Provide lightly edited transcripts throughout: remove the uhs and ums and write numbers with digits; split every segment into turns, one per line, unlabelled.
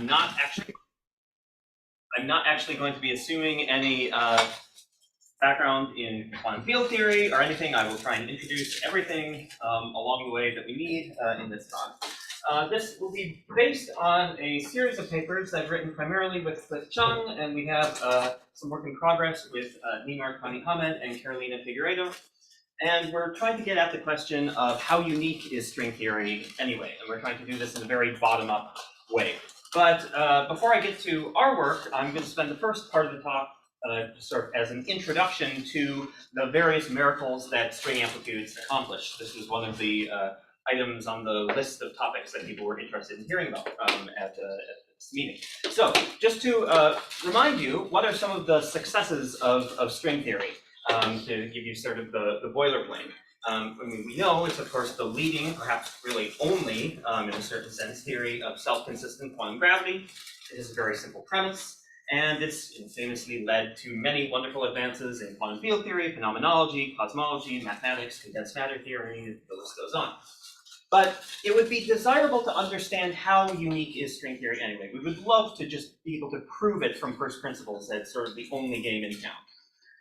I'm not actually going to be assuming any background in quantum field theory or anything. I will try and introduce everything along the way that we need in this talk. This will be based on a series of papers I've written primarily with Cliff Chung, and we have some work in progress with Nima Hamed and Carolina Figueiredo. And we're trying to get at the question of how unique is string theory anyway, and we're trying to do this in a very bottom-up way. But before I get to our work, I'm going to spend the first part of the talk sort of as an introduction to the various miracles that string amplitudes accomplish. This was one of the items on the list of topics that people were interested in hearing about at this meeting. So just to remind you, what are some of the successes of string theory? To give you sort of the boilerplate. I mean, we know it's, of course, the leading, perhaps really only, in a certain sense, theory of self-consistent quantum gravity. It is a very simple premise, and it's famously led to many wonderful advances in quantum field theory, phenomenology, cosmology, mathematics, condensed matter theory, the list goes on. But it would be desirable to understand how unique is string theory anyway. We would love to just be able to prove it from first principles as sort of the only game in town.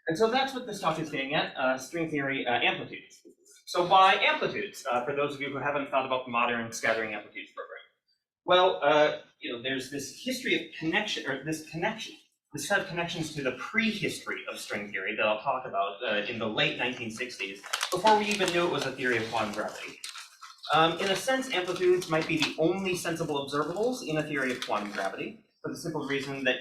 And so that's what this talk is getting at, string theory amplitudes. So why amplitudes, for those of you who haven't thought about the modern scattering amplitudes program? Well, there's this history of connection, or this set of connections to the prehistory of string theory that I'll talk about in the late 1960s, before we even knew it was a theory of quantum gravity. In a sense, amplitudes might be the only sensible observables in a theory of quantum gravity, for the simple reason that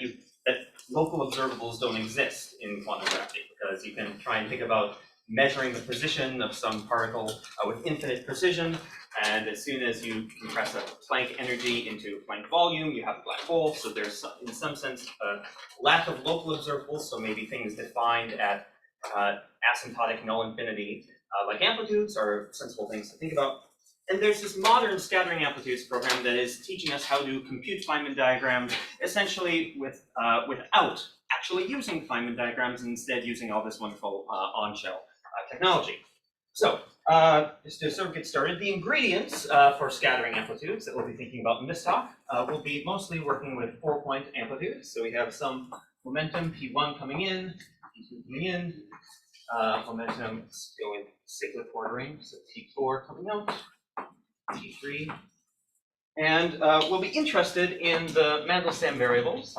local observables don't exist in quantum gravity, because you can try and think about measuring the position of some particle with infinite precision, and as soon as you compress a Planck energy into a Planck volume, you have a black hole. So there's, in some sense, a lack of local observables, so maybe things defined at asymptotic null infinity, like amplitudes, are sensible things to think about. And there's this modern scattering amplitudes program that is teaching us how to compute Feynman diagrams, essentially without actually using Feynman diagrams, and instead using all this wonderful on-shell technology. So just to sort of get started, the ingredients for scattering amplitudes that we'll be thinking about in this talk will be mostly working with 4-point amplitudes. So we have some momentum, P1 coming in, P2 coming in, momentum going cyclic ordering, so T4 coming out, T3, and we'll be interested in the Mandelstam variables,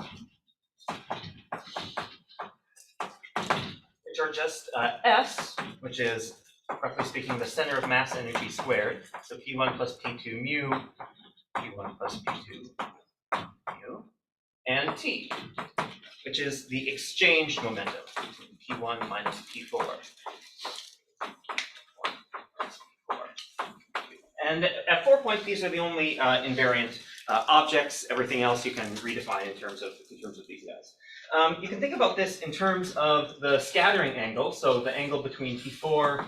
which are just S, which is, roughly speaking, the center of mass energy squared, so P1 plus P2 mu, P1 plus P2 mu, and T, which is the exchange momentum, P1 minus P4. And at 4 points, these are the only invariant objects. Everything else you can redefine in terms of these guys. You can think about this in terms of the scattering angle. So the angle between P4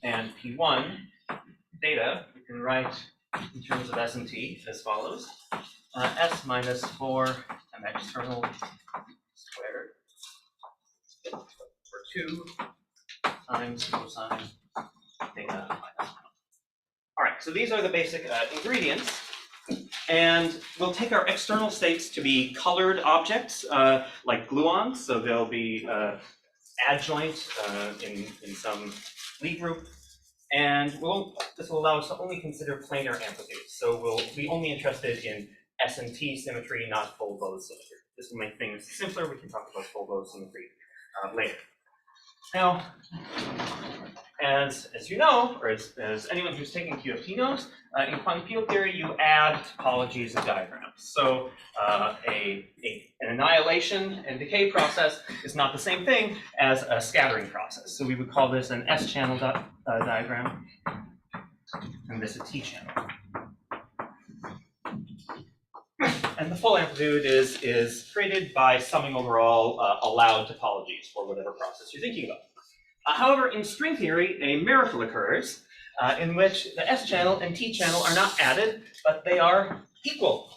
and P1 theta, you can write in terms of S and T as follows: S minus 4 m external squared over 2 times cosine theta minus 1. All right, so these are the basic ingredients, and we'll take our external states to be colored objects like gluons, so they'll be adjoint in some Lie group, and this will allow us to only consider planar amplitudes. So we'll be only interested in S and T symmetry, not full Bose symmetry. This will make things simpler. We can talk about full Bose symmetry later. Now, as you know, or as anyone who's taking QFT knows, in quantum field theory, you add topologies of diagrams. So an annihilation and decay process is not the same thing as a scattering process. So we would call this an S-channel diagram, and this a T-channel. And the full amplitude is created by summing over all allowed topologies for whatever process you're thinking about. However, in string theory, a miracle occurs in which the S-channel and T-channel are not added, but they are equal.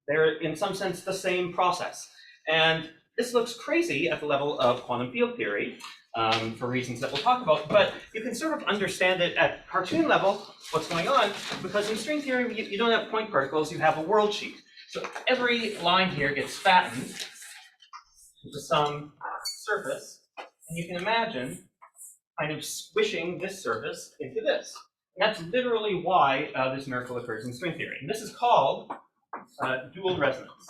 They're, in some sense, the same process. And this looks crazy at the level of quantum field theory for reasons that we'll talk about, but you can sort of understand it at cartoon level, what's going on, because in string theory, you don't have point particles, you have a world sheet. So every line here gets fattened into some surface, and you can imagine kind of squishing this surface into this. And that's literally why this miracle occurs in string theory. And this is called dual resonance.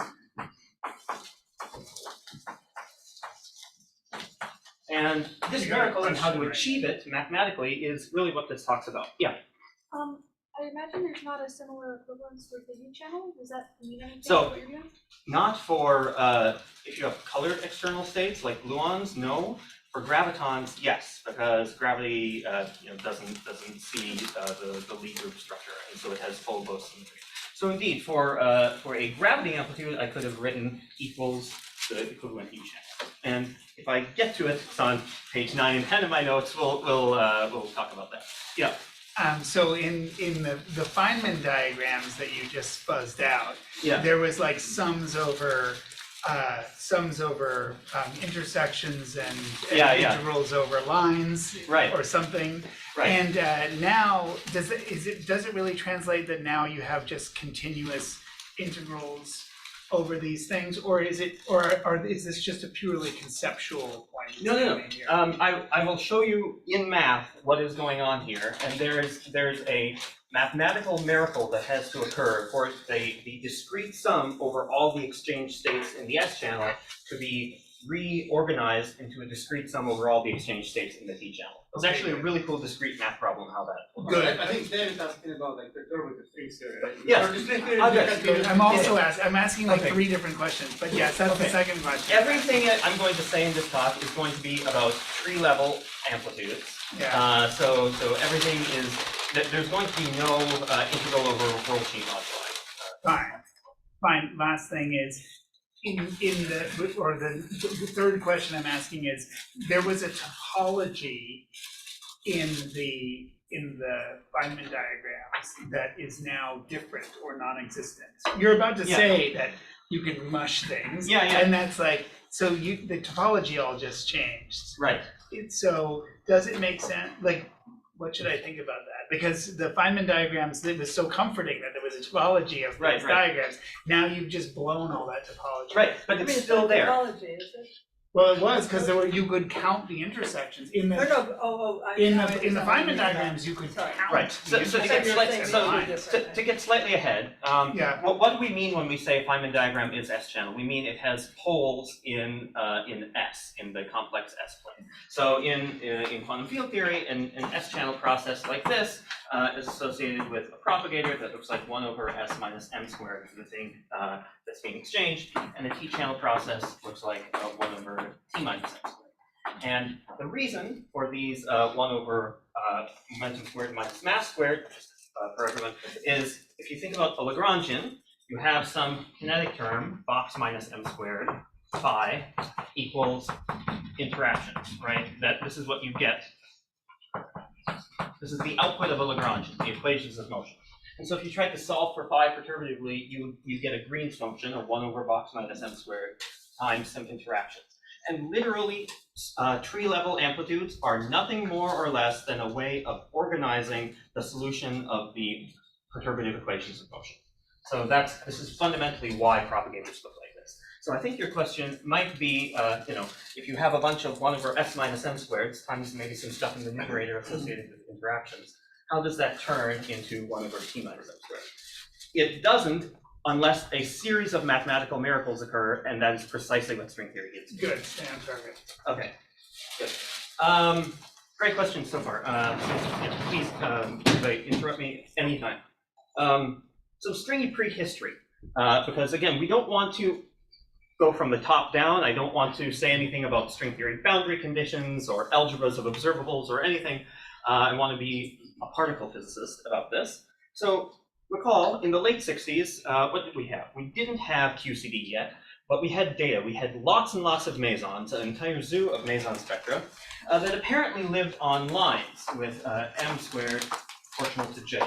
And this miracle and how to achieve it mathematically is really what this talks about. Yeah?
I imagine there's not a similar equivalence with the U channel. Does that mean anything?
So,
what you're doing?
Not for, if you have colored external states like gluons, no. For gravitons, yes, because gravity doesn't see the Lie group structure, and so it has full Bose symmetry. So indeed, for a gravity amplitude, I could have written equals the equivalent U channel. And if I get to it, it's on page 9 and 10 of my notes. We'll talk about that. Yeah.
So in the Feynman diagrams that you just fuzzed out,
yeah,
there was like sums over intersections and integrals over lines,
right,
or something. Right. And now does it really translate that now you have just continuous integrals over these things, or is this just a purely conceptual point?
No. I will show you in math what is going on here, and there's a mathematical miracle that has to occur for the discrete sum over all the exchange states in the S channel to be reorganized into a discrete sum over all the exchange states in the T channel. It's actually a really cool discrete math problem how that works.
Good. I think David's asking about like the curve with the string theory, right?
Yes.
I'm asking like 3 different questions, but yes, that's the second question.
Everything I'm going to say in this talk is going to be about tree-level amplitudes.
Yeah.
So everything is, there's going to be no integral over world sheet moduli.
Fine. Last thing is, the third question I'm asking is, there was a topology in the Feynman diagrams that is now different or non-existent. You're about to say that you can mush things, and that's like, so the topology all just changed.
Right.
So does it make sense? Like, what should I think about that? Because the Feynman diagrams, it was so comforting that there was a topology of these diagrams. Now you've just blown all that topology.
Right, but it's still there.
Topology, is it?
Well, it was because you could count the intersections in the in the Feynman diagrams. You could count.
Right. So to get slightly ahead, what do we mean when we say Feynman diagram is S channel? We mean it has poles in S, in the complex S plane. So in quantum field theory, an S channel process like this is associated with a propagator that looks like 1 over S minus m squared for the thing that's being exchanged, and the T channel process looks like 1 over T minus m squared. And the reason for these 1 over momentum squared minus mass squared, just for everyone, is if you think about the Lagrangian, you have some kinetic term, box minus m squared, phi, equals interactions, right? This is what you get. This is the output of a Lagrangian, the equations of motion. And so if you try to solve for phi perturbatively, you get a Green's function of 1 over box minus m squared times some interactions. And literally, tree-level amplitudes are nothing more or less than a way of organizing the solution of the perturbative equations of motion. So this is fundamentally why propagators look like this. So I think your question might be, if you have a bunch of 1 over s minus m squareds times maybe some stuff in the numerator associated with interactions, how does that turn into 1 over t minus m squared? It doesn't unless a series of mathematical miracles occur, and that is precisely what string theory is.
Good, stay on target.
Okay, good. Great question so far. Please interrupt me anytime. So stringy prehistory, because again, we don't want to go from the top down. I don't want to say anything about string theory boundary conditions or algebras of observables or anything. I want to be a particle physicist about this. So recall, in the late 60s, what did we have? We didn't have QCD yet, but we had data. We had lots and lots of mesons, an entire zoo of meson spectra, that apparently lived on lines with m squared proportional to j.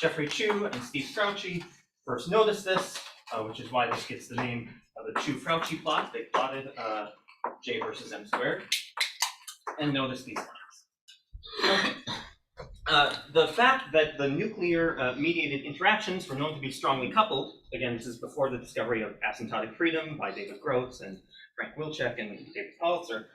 Jeffrey Chu and Steve Frauci first noticed this, which is why this gets the name of the Chu-Frauci plot. They plotted j versus m squared and noticed these lines. Okay. The fact that the nuclear mediated interactions were known to be strongly coupled, again, this is before the discovery of asymptotic freedom by David Gross and Frank Wilczek and David Pulitzer,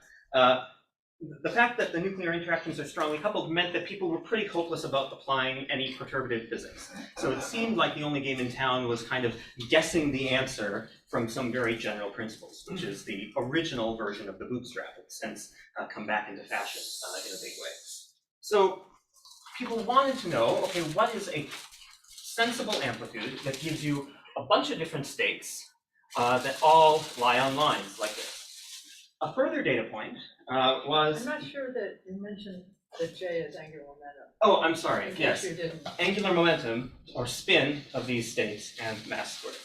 the fact that the nuclear interactions are strongly coupled meant that people were pretty hopeless about applying any perturbative physics. So it seemed like the only game in town was kind of guessing the answer from some very general principles, which is the original version of the bootstrap that's since come back into fashion in a big way. So people wanted to know, okay, what is a sensible amplitude that gives you a bunch of different states that all lie on lines like this? A further data point was...
I'm not sure that you mentioned that J is angular momentum.
Oh, I'm sorry,
In
yes.
case you didn't.
Angular momentum, or spin, of these states and mass squared.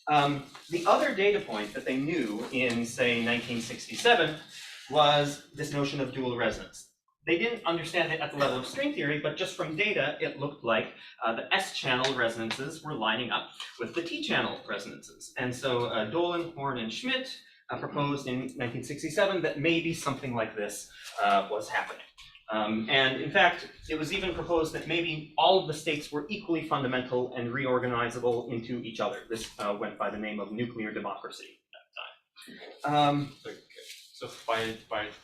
Thanks. The other data point that they knew in, say, 1967 was this notion of dual resonance. They didn't understand it at the level of string theory, but just from data, it looked like the S-channel resonances were lining up with the T-channel resonances. And so Dolan, Horn, and Schmidt proposed in 1967 that maybe something like this was happening. And in fact, it was even proposed that maybe all of the states were equally fundamental and reorganizable into each other. This went by the name of nuclear democracy at the time.
So by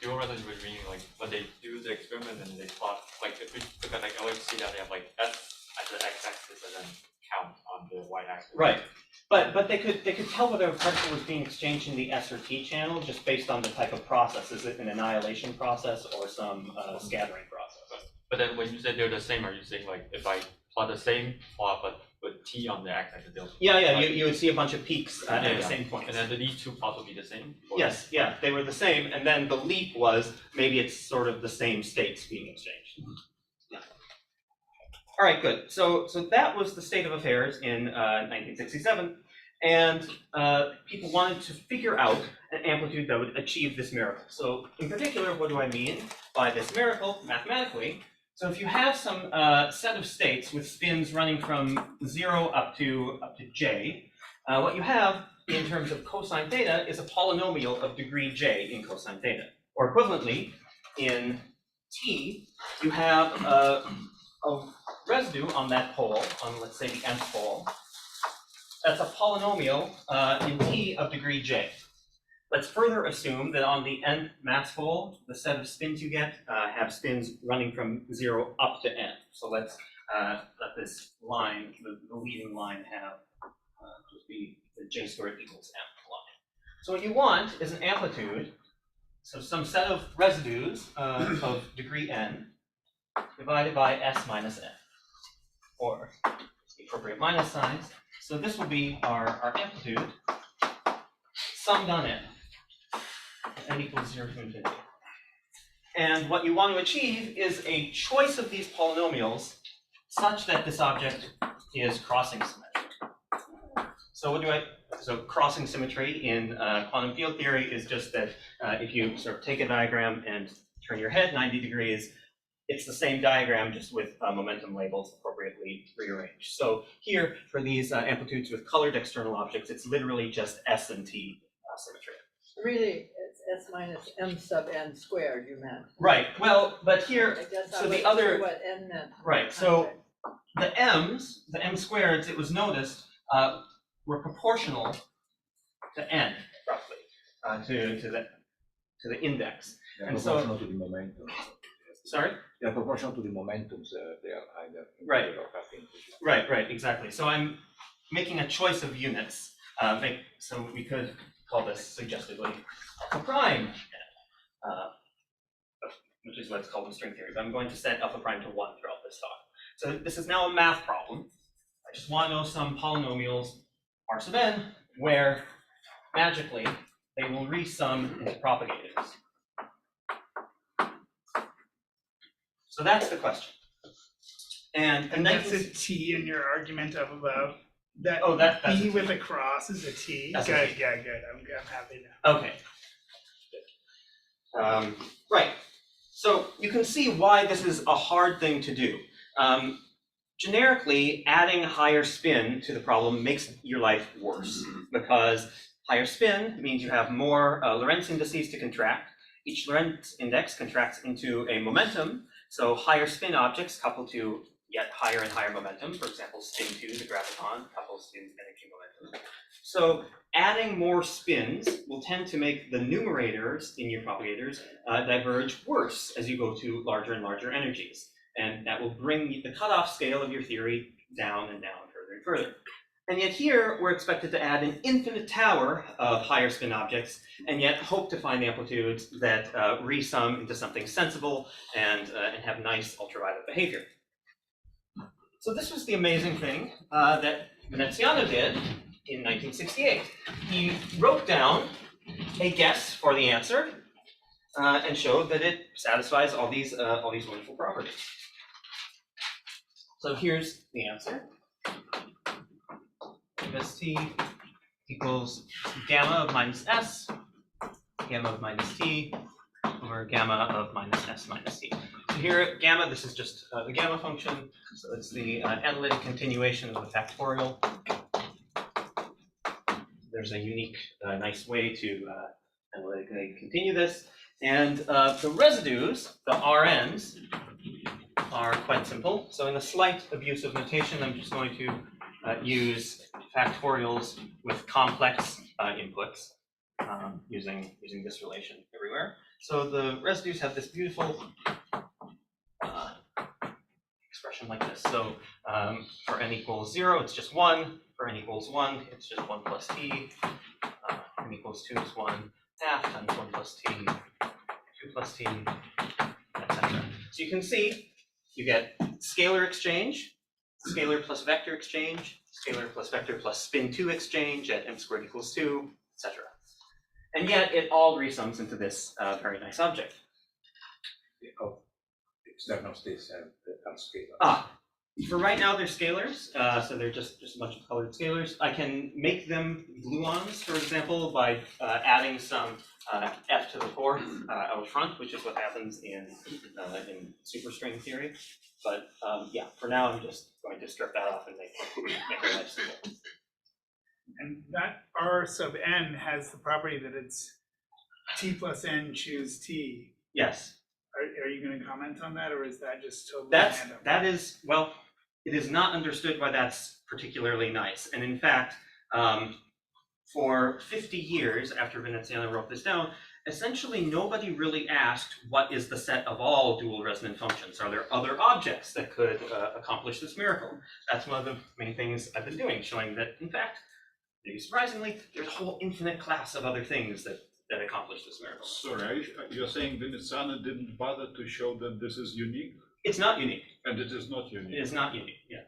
dual resonance, we're meaning like when they do the experiment and they plot, like if we look at like LHC, that they have like S as the x-axis and then count on the y-axis.
Right. But they could tell whether a particle was being exchanged in the S or T channel just based on the type of process. Is it an annihilation process or some scattering process?
But then when you say they're the same, are you saying like if I plot the same plot but with T on the x-axis, they'll...
Yeah, you would see a bunch of peaks at the same point.
And then these two plots will be the same? Or...
Yes, yeah, they were the same, and then the leap was maybe it's sort of the same states being exchanged. Yeah. All right, good. So that was the state of affairs in 1967, and people wanted to figure out an amplitude that would achieve this miracle. So in particular, what do I mean by this miracle mathematically? So if you have some set of states with spins running from 0 up to j, what you have in terms of cosine theta is a polynomial of degree j in cosine theta. Or equivalently, in t, you have a residue on that pole, on let's say the nth pole. That's a polynomial in t of degree j. Let's further assume that on the nth mass pole, the set of spins you get have spins running from 0 up to n. So let's let this line, the leading line, have just be the j squared equals m line. So what you want is an amplitude, so some set of residues of degree n divided by s minus n, or the appropriate minus signs. So this will be our amplitude summed on n. N equals 0 to infinity. And what you want to achieve is a choice of these polynomials such that this object is crossing symmetric. So crossing symmetry in quantum field theory is just that if you sort of take a diagram and turn your head 90 degrees, it's the same diagram just with momentum labels appropriately rearranged. So here, for these amplitudes with colored external objects, it's literally just S and T symmetry.
Really, it's S minus m sub n squared, you meant.
Right, well, but here,
I guess
so
I
the
wasn't
other,
sure what n meant.
right, so
Okay.
the m's, the m squareds, it was noticed, were proportional to n, roughly, to the index.
They are
And so-
proportional to the momentum.
Sorry?
They are proportional to the momentums. They are either
Right.
or nothing.
Right, exactly. So I'm making a choice of units. So we could call this suggestively alpha prime, which is what's called in string theory. But I'm going to set alpha prime to 1 throughout this talk. So this is now a math problem. I just want to know some polynomials R sub n where magically they will resum into propagators. So that's the question. And
that's a T in your argument up above. That
that's
B
a
with
T.
a cross is a T.
That's a
Good,
T.
yeah, good. I'm happy now.
Okay. Right. So you can see why this is a hard thing to do. Generically, adding higher spin to the problem makes your life worse because higher spin means you have more Lorentz indices to contract. Each Lorentz index contracts into a momentum. So higher spin objects couple to yet higher and higher momentum. For example, spin 2, the graviton, couples to energy momentum. So adding more spins will tend to make the numerators in your propagators diverge worse as you go to larger and larger energies. And that will bring the cutoff scale of your theory down and down, further and further. And yet here, we're expected to add an infinite tower of higher spin objects, and yet hope to find amplitudes that resum into something sensible and have nice ultraviolet behavior. So this was the amazing thing that Veneziano did in 1968. He wrote down a guess for the answer and showed that it satisfies all these wonderful properties. So here's the answer. St equals gamma of minus s, gamma of minus t, over gamma of minus s minus t. So here, gamma, this is just the gamma function, so it's the analytic continuation of the factorial. There's a unique, nice way to analytically continue this. And the residues, the RNs, are quite simple. So in the slight abuse of notation, I'm just going to use factorials with complex inputs using this relation everywhere. So the residues have this beautiful expression like this. So for n equals 0, it's just 1. For n equals 1, it's just 1 plus t. N equals 2 is 1 half times 1 plus t, 2 plus t, etc. So you can see you get scalar exchange, scalar plus vector exchange, scalar plus vector plus spin 2 exchange at m squared equals 2, etc. And yet it all resums into this very nice object.
Oh, external states are scalars.
For right now, they're scalars, so they're just a bunch of colored scalars. I can make them gluons, for example, by adding some f to the 4th out front, which is what happens in superstring theory. But yeah, for now, I'm just going to strip that off and make it nice simple.
And that R sub n has the property that it's t plus n choose t.
Yes.
Are you going to comment on that, or is that just totally random?
That is, well, it is not understood why that's particularly nice. And in fact, for 50 years after Veneziano wrote this down, essentially nobody really asked what is the set of all dual resonant functions. Are there other objects that could accomplish this miracle? That's one of the main things I've been doing, showing that, in fact, maybe surprisingly, there's a whole infinite class of other things that accomplish this miracle.
Sorry, you're saying Veneziano didn't bother to show that this is unique?
It's not unique.
And it is not unique?
It is not unique, yeah.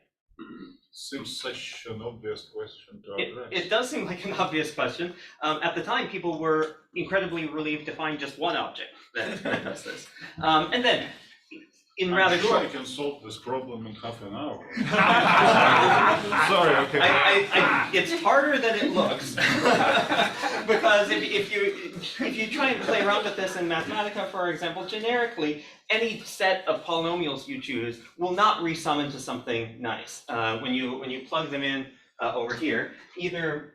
Seems such an obvious question to address.
It does seem like an obvious question. At the time, people were incredibly relieved to find just one object that does this. And then, in rather
sure
short...
I can solve this problem in half an hour. Sorry, okay.
It's harder than it looks. Because if you try and play around with this in Mathematica, for example, generically, any set of polynomials you choose will not resum into something nice. When you plug them in over here, either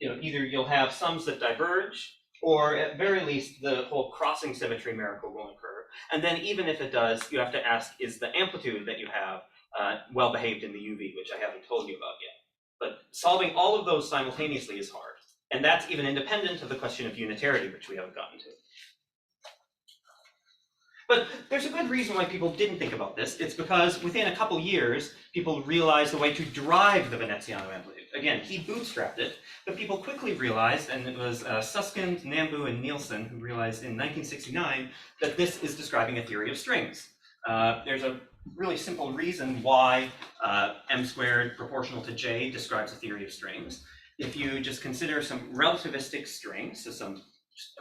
you'll have sums that diverge, or at very least the whole crossing symmetry miracle will occur. And then even if it does, you have to ask, is the amplitude that you have well behaved in the UV, which I haven't told you about yet. But solving all of those simultaneously is hard. And that's even independent of the question of unitarity, which we haven't gotten to. But there's a good reason why people didn't think about this. It's because within a couple years, people realized the way to derive the Veneziano amplitude. Again, he bootstrapped it, but people quickly realized, and it was Susskind, Nambu, and Nielsen who realized in 1969 that this is describing a theory of strings. There's a really simple reason why m squared proportional to j describes a theory of strings. If you just consider some relativistic string, so just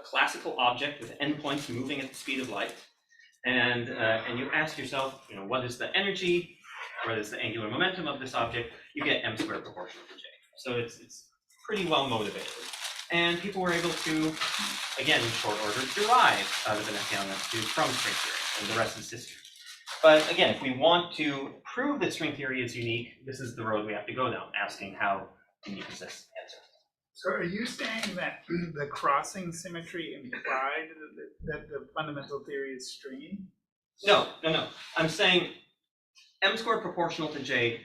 a classical object with endpoints moving at the speed of light, and you ask yourself, what is the energy, what is the angular momentum of this object, you get m squared proportional to j. So it's pretty well motivated. And people were able to, again, in short order, derive the Veneziano amplitude from string theory, and the rest is history. But again, if we want to prove that string theory is unique, this is the road we have to go down, asking how unique is this answer.
So are you saying that the crossing symmetry implied that the fundamental theory is stringy?
No. I'm saying m squared proportional to j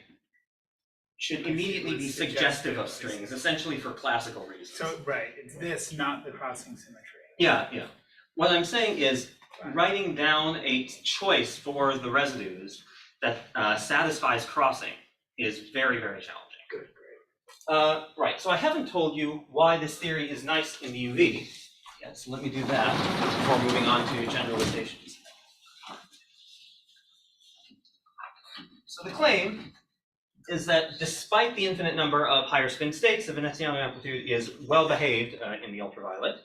should immediately be suggestive of strings, essentially for classical reasons.
So, right, it's this, not the crossing symmetry.
Yeah. What I'm saying is writing down a choice for the residues that satisfies crossing is very, very challenging.
Good, great.
Right, so I haven't told you why this theory is nice in the UV. Yes, let me do that before moving on to generalizations. So the claim is that despite the infinite number of higher spin states, the Veneziano amplitude is well behaved in the ultraviolet.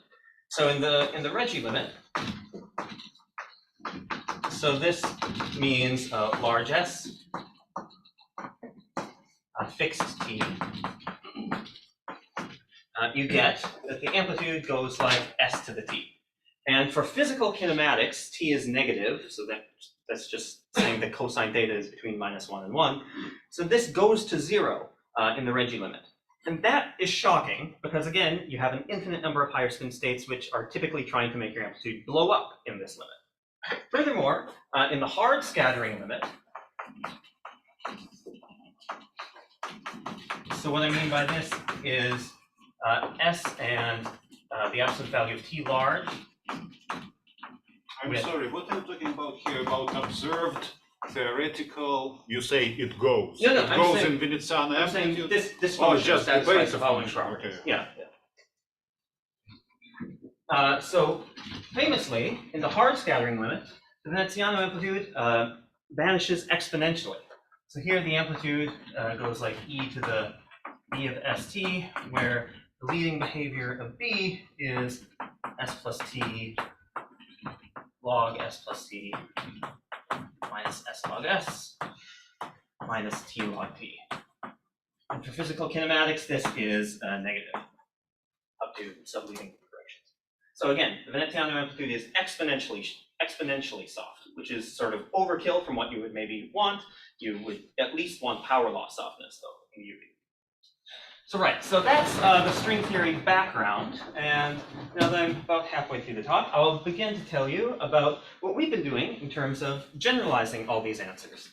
So in the Reggie limit, so this means large S, fixed T. You get that the amplitude goes like S to the T. And for physical kinematics, T is negative, so that's just saying that cosine theta is between -1 and 1. So this goes to 0 in the Reggie limit. And that is shocking because, again, you have an infinite number of higher spin states which are typically trying to make your amplitude blow up in this limit. Furthermore, in the hard scattering limit, so what I mean by this is S and the absolute value of T large.
I'm sorry, what are you talking about here, about observed theoretical, you say it goes?
No,
It
I'm
goes
saying-
in Veneziano
I'm saying
amplitude?
this
Oh,
function
just
satisfies
debate
the
the
following
function,
properties.
okay.
Yeah. So famously, in the hard scattering limit, the Veneziano amplitude vanishes exponentially. So here the amplitude goes like e to the b of st, where the leading behavior of b is s plus t log s plus t minus s log s minus t log t. And for physical kinematics, this is negative up to subleading directions. So again, the Veneziano amplitude is exponentially soft, which is sort of overkill from what you would maybe want. You would at least want power law softness, though, in UV. So right, so that's the string theory background, and now that I'm about halfway through the talk, I'll begin to tell you about what we've been doing in terms of generalizing all these answers.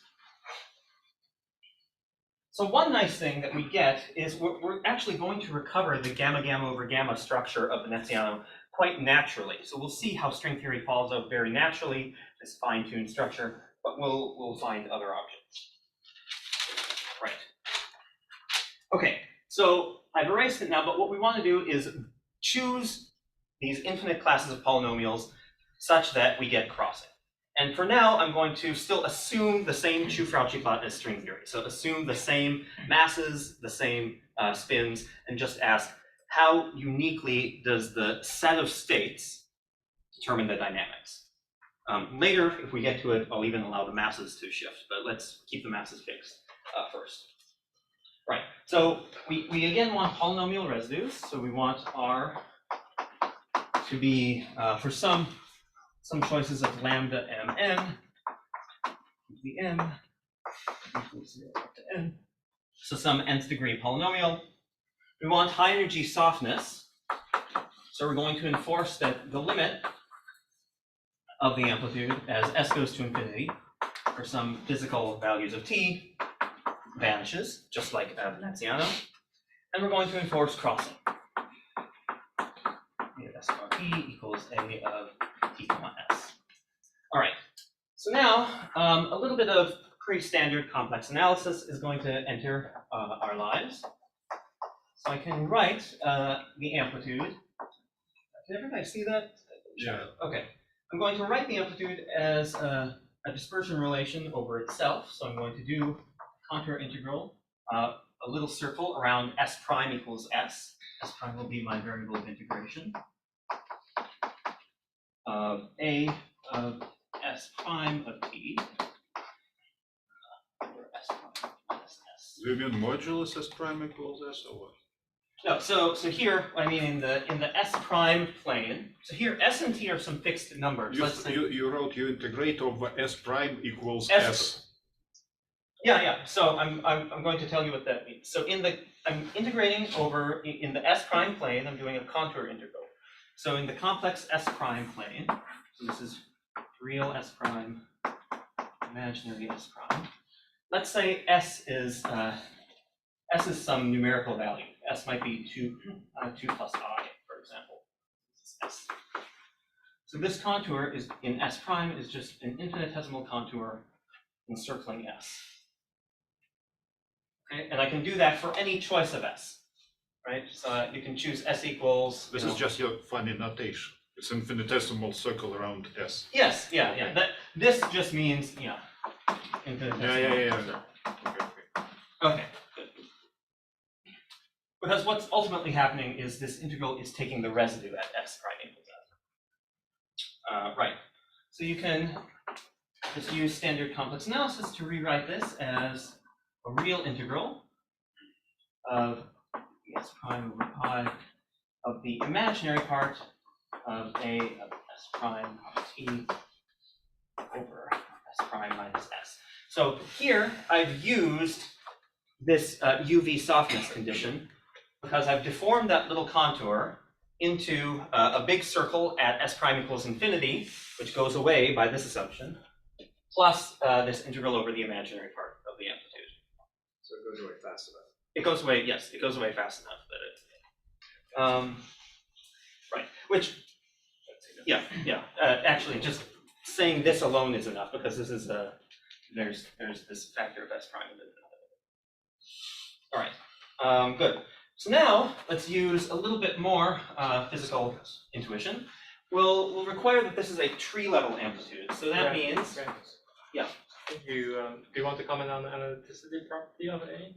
So one nice thing that we get is we're actually going to recover the gamma gamma over gamma structure of Veneziano quite naturally. So we'll see how string theory follows out very naturally, this fine-tuned structure, but we'll find other options. Right. Okay, so I've erased it now, but what we want to do is choose these infinite classes of polynomials such that we get crossing. And for now, I'm going to still assume the same Chu-Frauchi plot as string theory. So assume the same masses, the same spins, and just ask how uniquely does the set of states determine the dynamics. Later, if we get to it, I'll even allow the masses to shift, but let's keep the masses fixed first. Right, so we again want polynomial residues. So we want R to be, for some choices of lambda mn, the n equals 0 up to n. So some nth degree polynomial. We want high energy softness. So we're going to enforce that the limit of the amplitude as s goes to infinity for some physical values of t vanishes, just like Veneziano. And we're going to enforce crossing. A of s bar t equals a of t comma s. All right, so now a little bit of pretty standard complex analysis is going to enter our lives. So I can write the amplitude. Can everybody see that?
Yeah.
Okay, I'm going to write the amplitude as a dispersion relation over itself. So I'm going to do contour integral, a little circle around s prime equals s. S prime will be my variable of integration of a of s prime of t over s prime minus s.
Do you mean modulus s prime equals s or what?
No, so here, I mean in the s prime plane. So here s and t are some fixed numbers. Let's say,
You wrote you integrate over s prime equals
S-
s.
yeah. So I'm going to tell you what that means. So I'm integrating over in the s prime plane. I'm doing a contour integral. So in the complex s prime plane, so this is real S prime, imaginary S prime. Let's say S is some numerical value. S might be 2 plus I, for example. This is S. So this contour is in S prime is just an infinitesimal contour encircling S. Okay, and I can do that for any choice of S, right? So you can choose S equals.
This is just your funny notation. It's infinitesimal circle around S.
Yes, yeah. This just means infinitesimal.
Yeah.
Okay, good. Because what's ultimately happening is this integral is taking the residue at S prime equals S. Right. So you can just use standard complex analysis to rewrite this as a real integral of S prime over pi of the imaginary part of A of S prime of T over S prime minus S. So here I've used this UV softness condition because I've deformed that little contour into a big circle at S prime equals infinity, which goes away by this assumption, plus this integral over the imaginary part of the amplitude.
So it goes away fast enough.
It goes away, yes, it goes away fast enough that it, right, which, yeah, actually just saying this alone is enough because this is there's this factor of S prime in it. All right, good. So now let's use a little bit more physical intuition. We'll require that this is a tree level amplitude. So that means, yeah.
Do you want to comment on the analyticity property of A?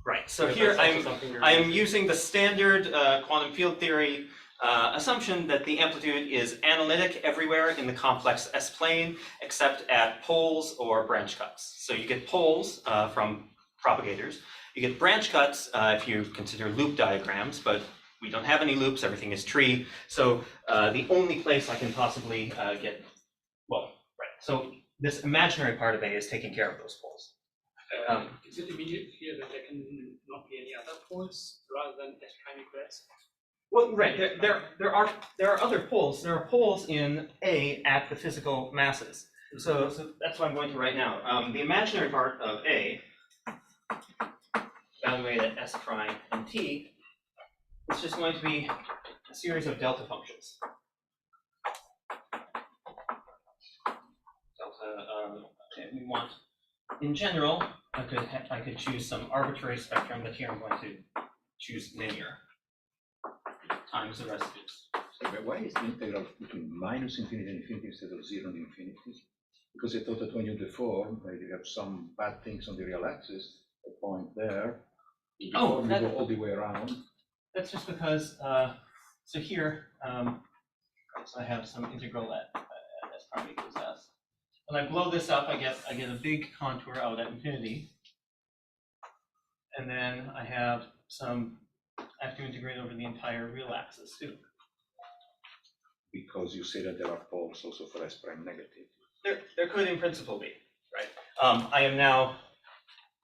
Right. So
Because
here
that's also something
I am using the standard quantum field theory assumption that the amplitude is analytic everywhere in the complex S plane, except at poles or branch cuts. So you get poles from propagators. You get branch cuts if you consider loop diagrams, but we don't have any loops, everything is tree. So the only place I can possibly get, well, right. So this imaginary part of A is taking care of those poles.
Is it immediate here that there can not be any other poles rather than S prime equals S?
Well, right, there are other poles. There are poles in A at the physical masses. So that's what I'm going to write now. The imaginary part of A, evaluated at S prime and T, is just going to be a series of delta functions. Delta, okay, we want, in general, I could choose some arbitrary spectrum, but here I'm going to choose linear times the residues.
So, but why is the integral between minus infinity and infinity instead of 0 and infinity? Because I thought that when you deform, you have some bad things on the real axis, a point there, you deform, you go all the way around.
That's just because, so here, so I have some integral at S prime equals S. When I blow this up, I get a big contour out at infinity. And then I have I have to integrate over the entire real axis too.
Because you say that there are poles also for S prime negative.
There could in principle be, right? I am now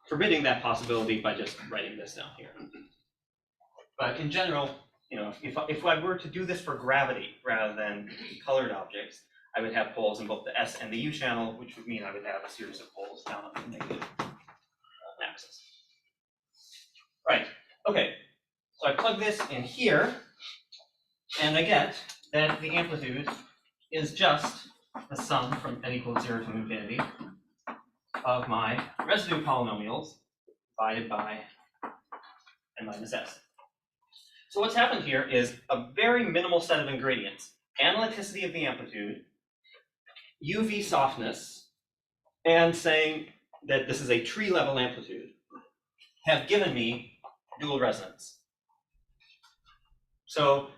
forbidding that possibility by just writing this down here. But in general, if I were to do this for gravity rather than colored objects, I would have poles in both the S and the U channel, which would mean I would have a series of poles down on the negative axis. Right, okay, so I plug this in here, and I get that the amplitude is just the sum from n equals 0 to infinity of my residue polynomials divided by n minus s. So what's happened here is a very minimal set of ingredients: analyticity of the amplitude, UV softness, and saying that this is a tree level amplitude, have given me dual resonance. So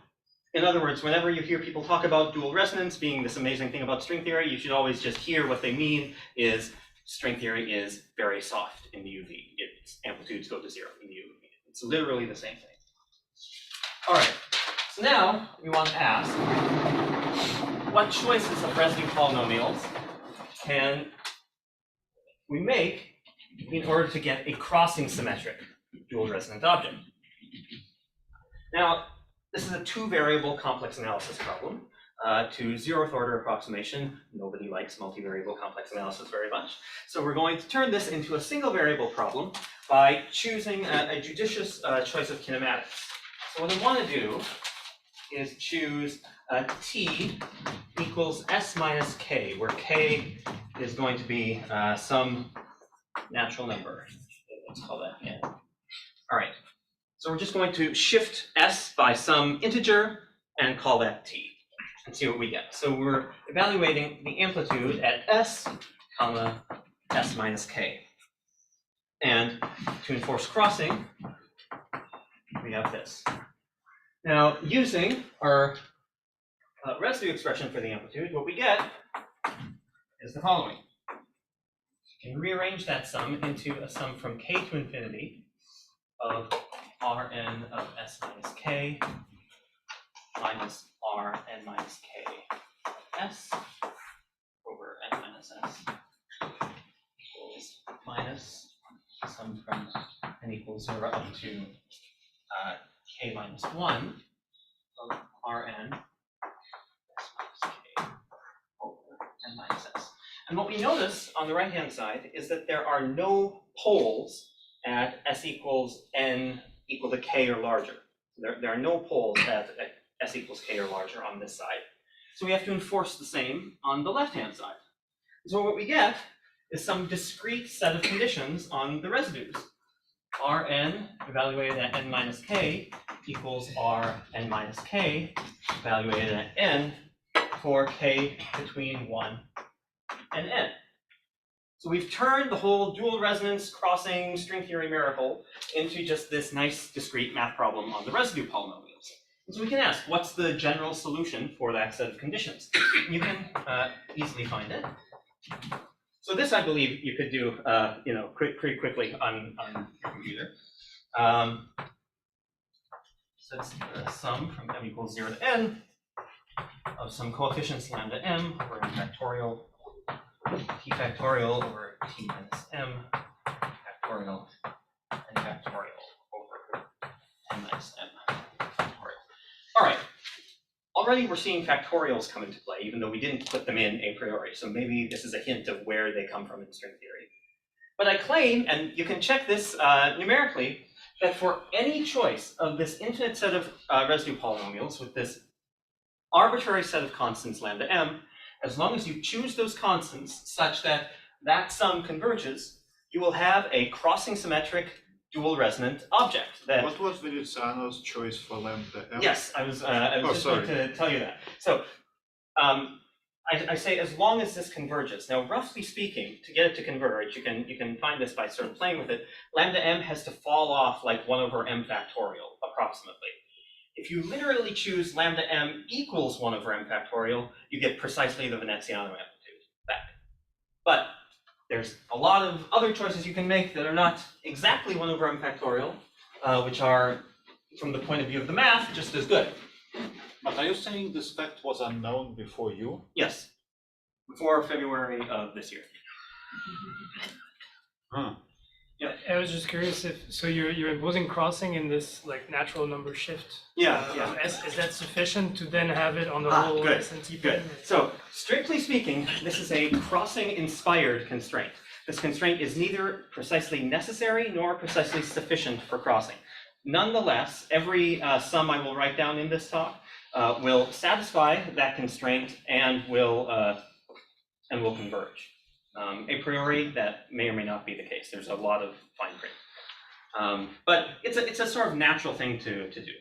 in other words, whenever you hear people talk about dual resonance being this amazing thing about string theory, you should always just hear what they mean is string theory is very soft in the UV. Its amplitudes go to 0 in the UV. It's literally the same thing. All right, so now we want to ask, what choices of residue polynomials can we make in order to get a crossing symmetric dual resonant object? Now, this is a two-variable complex analysis problem. to 0th order approximation. Nobody likes multivariable complex analysis very much. So we're going to turn this into a single variable problem by choosing a judicious choice of kinematics. So what I want to do is choose t equals s minus k, where k is going to be some natural number. Let's call that n. All right. So we're just going to shift s by some integer and call that t and see what we get. So we're evaluating the amplitude at s, comma, s minus k. And to enforce crossing, we have this. Now, using our residue expression for the amplitude, what we get is the following. You can rearrange that sum into a sum from k to infinity of Rn of s minus k minus Rn minus k of s over n minus s equals minus sum from n equals 0 up to k minus 1 of Rn s minus k over n minus s. And what we notice on the right-hand side is that there are no poles at s equals n equal to k or larger. There are no poles at s equals k or larger on this side. So we have to enforce the same on the left-hand side. So what we get is some discrete set of conditions on the residues. Rn evaluated at n minus k equals Rn minus k evaluated at n for k between 1 and n. So we've turned the whole dual resonance crossing string theory miracle into just this nice discrete math problem on the residue polynomials. And so we can ask, what's the general solution for that set of conditions? You can easily find it. So this, I believe, you could do, pretty quickly on your computer. So it's the sum from m equals 0 to n of some coefficients lambda m over n factorial t factorial over t minus m factorial and factorial over n minus m factorial. All right. Already we're seeing factorials come into play, even though we didn't put them in a priori. So maybe this is a hint of where they come from in string theory. But I claim, and you can check this numerically, that for any choice of this infinite set of residue polynomials with this arbitrary set of constants lambda m, as long as you choose those constants such that that sum converges, you will have a crossing symmetric dual resonant object. That
What was Veneziano's choice for lambda m?
yes, I was just going to tell you that. So I say as long as this converges. Now, roughly speaking, to get it to converge, you can find this by sort of playing with it. Lambda m has to fall off like 1 over m factorial, approximately. If you literally choose lambda m equals 1 over m factorial, you get precisely the Veneziano amplitude back. But there's a lot of other choices you can make that are not exactly 1 over m factorial, which are, from the point of view of the math, just as good.
But are you saying this fact was unknown before you?
Yes, before February of this year.
Huh.
Yeah.
I was just curious if, so you're imposing crossing in this like natural number shift.
Yeah.
Is that sufficient to then have it on the whole
good,
SNT
Good.
plane?
So, strictly speaking, this is a crossing-inspired constraint. This constraint is neither precisely necessary nor precisely sufficient for crossing. Nonetheless, every sum I will write down in this talk will satisfy that constraint and will converge. A priori, that may or may not be the case. There's a lot of fine print. But it's a sort of natural thing to do.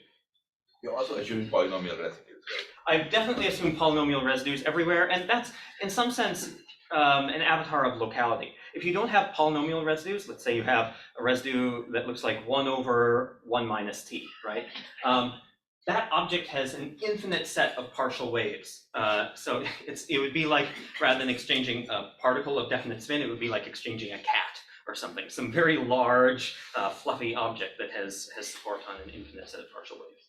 You're also assuming polynomial residues, right?
I've definitely assumed polynomial residues everywhere, and that's, in some sense, an avatar of locality. If you don't have polynomial residues, let's say you have a residue that looks like 1 over 1 minus t, right? That object has an infinite set of partial waves. So it would be like, rather than exchanging a particle of definite spin, it would be like exchanging a cat or something, some very large, fluffy object that has support on an infinite set of partial waves.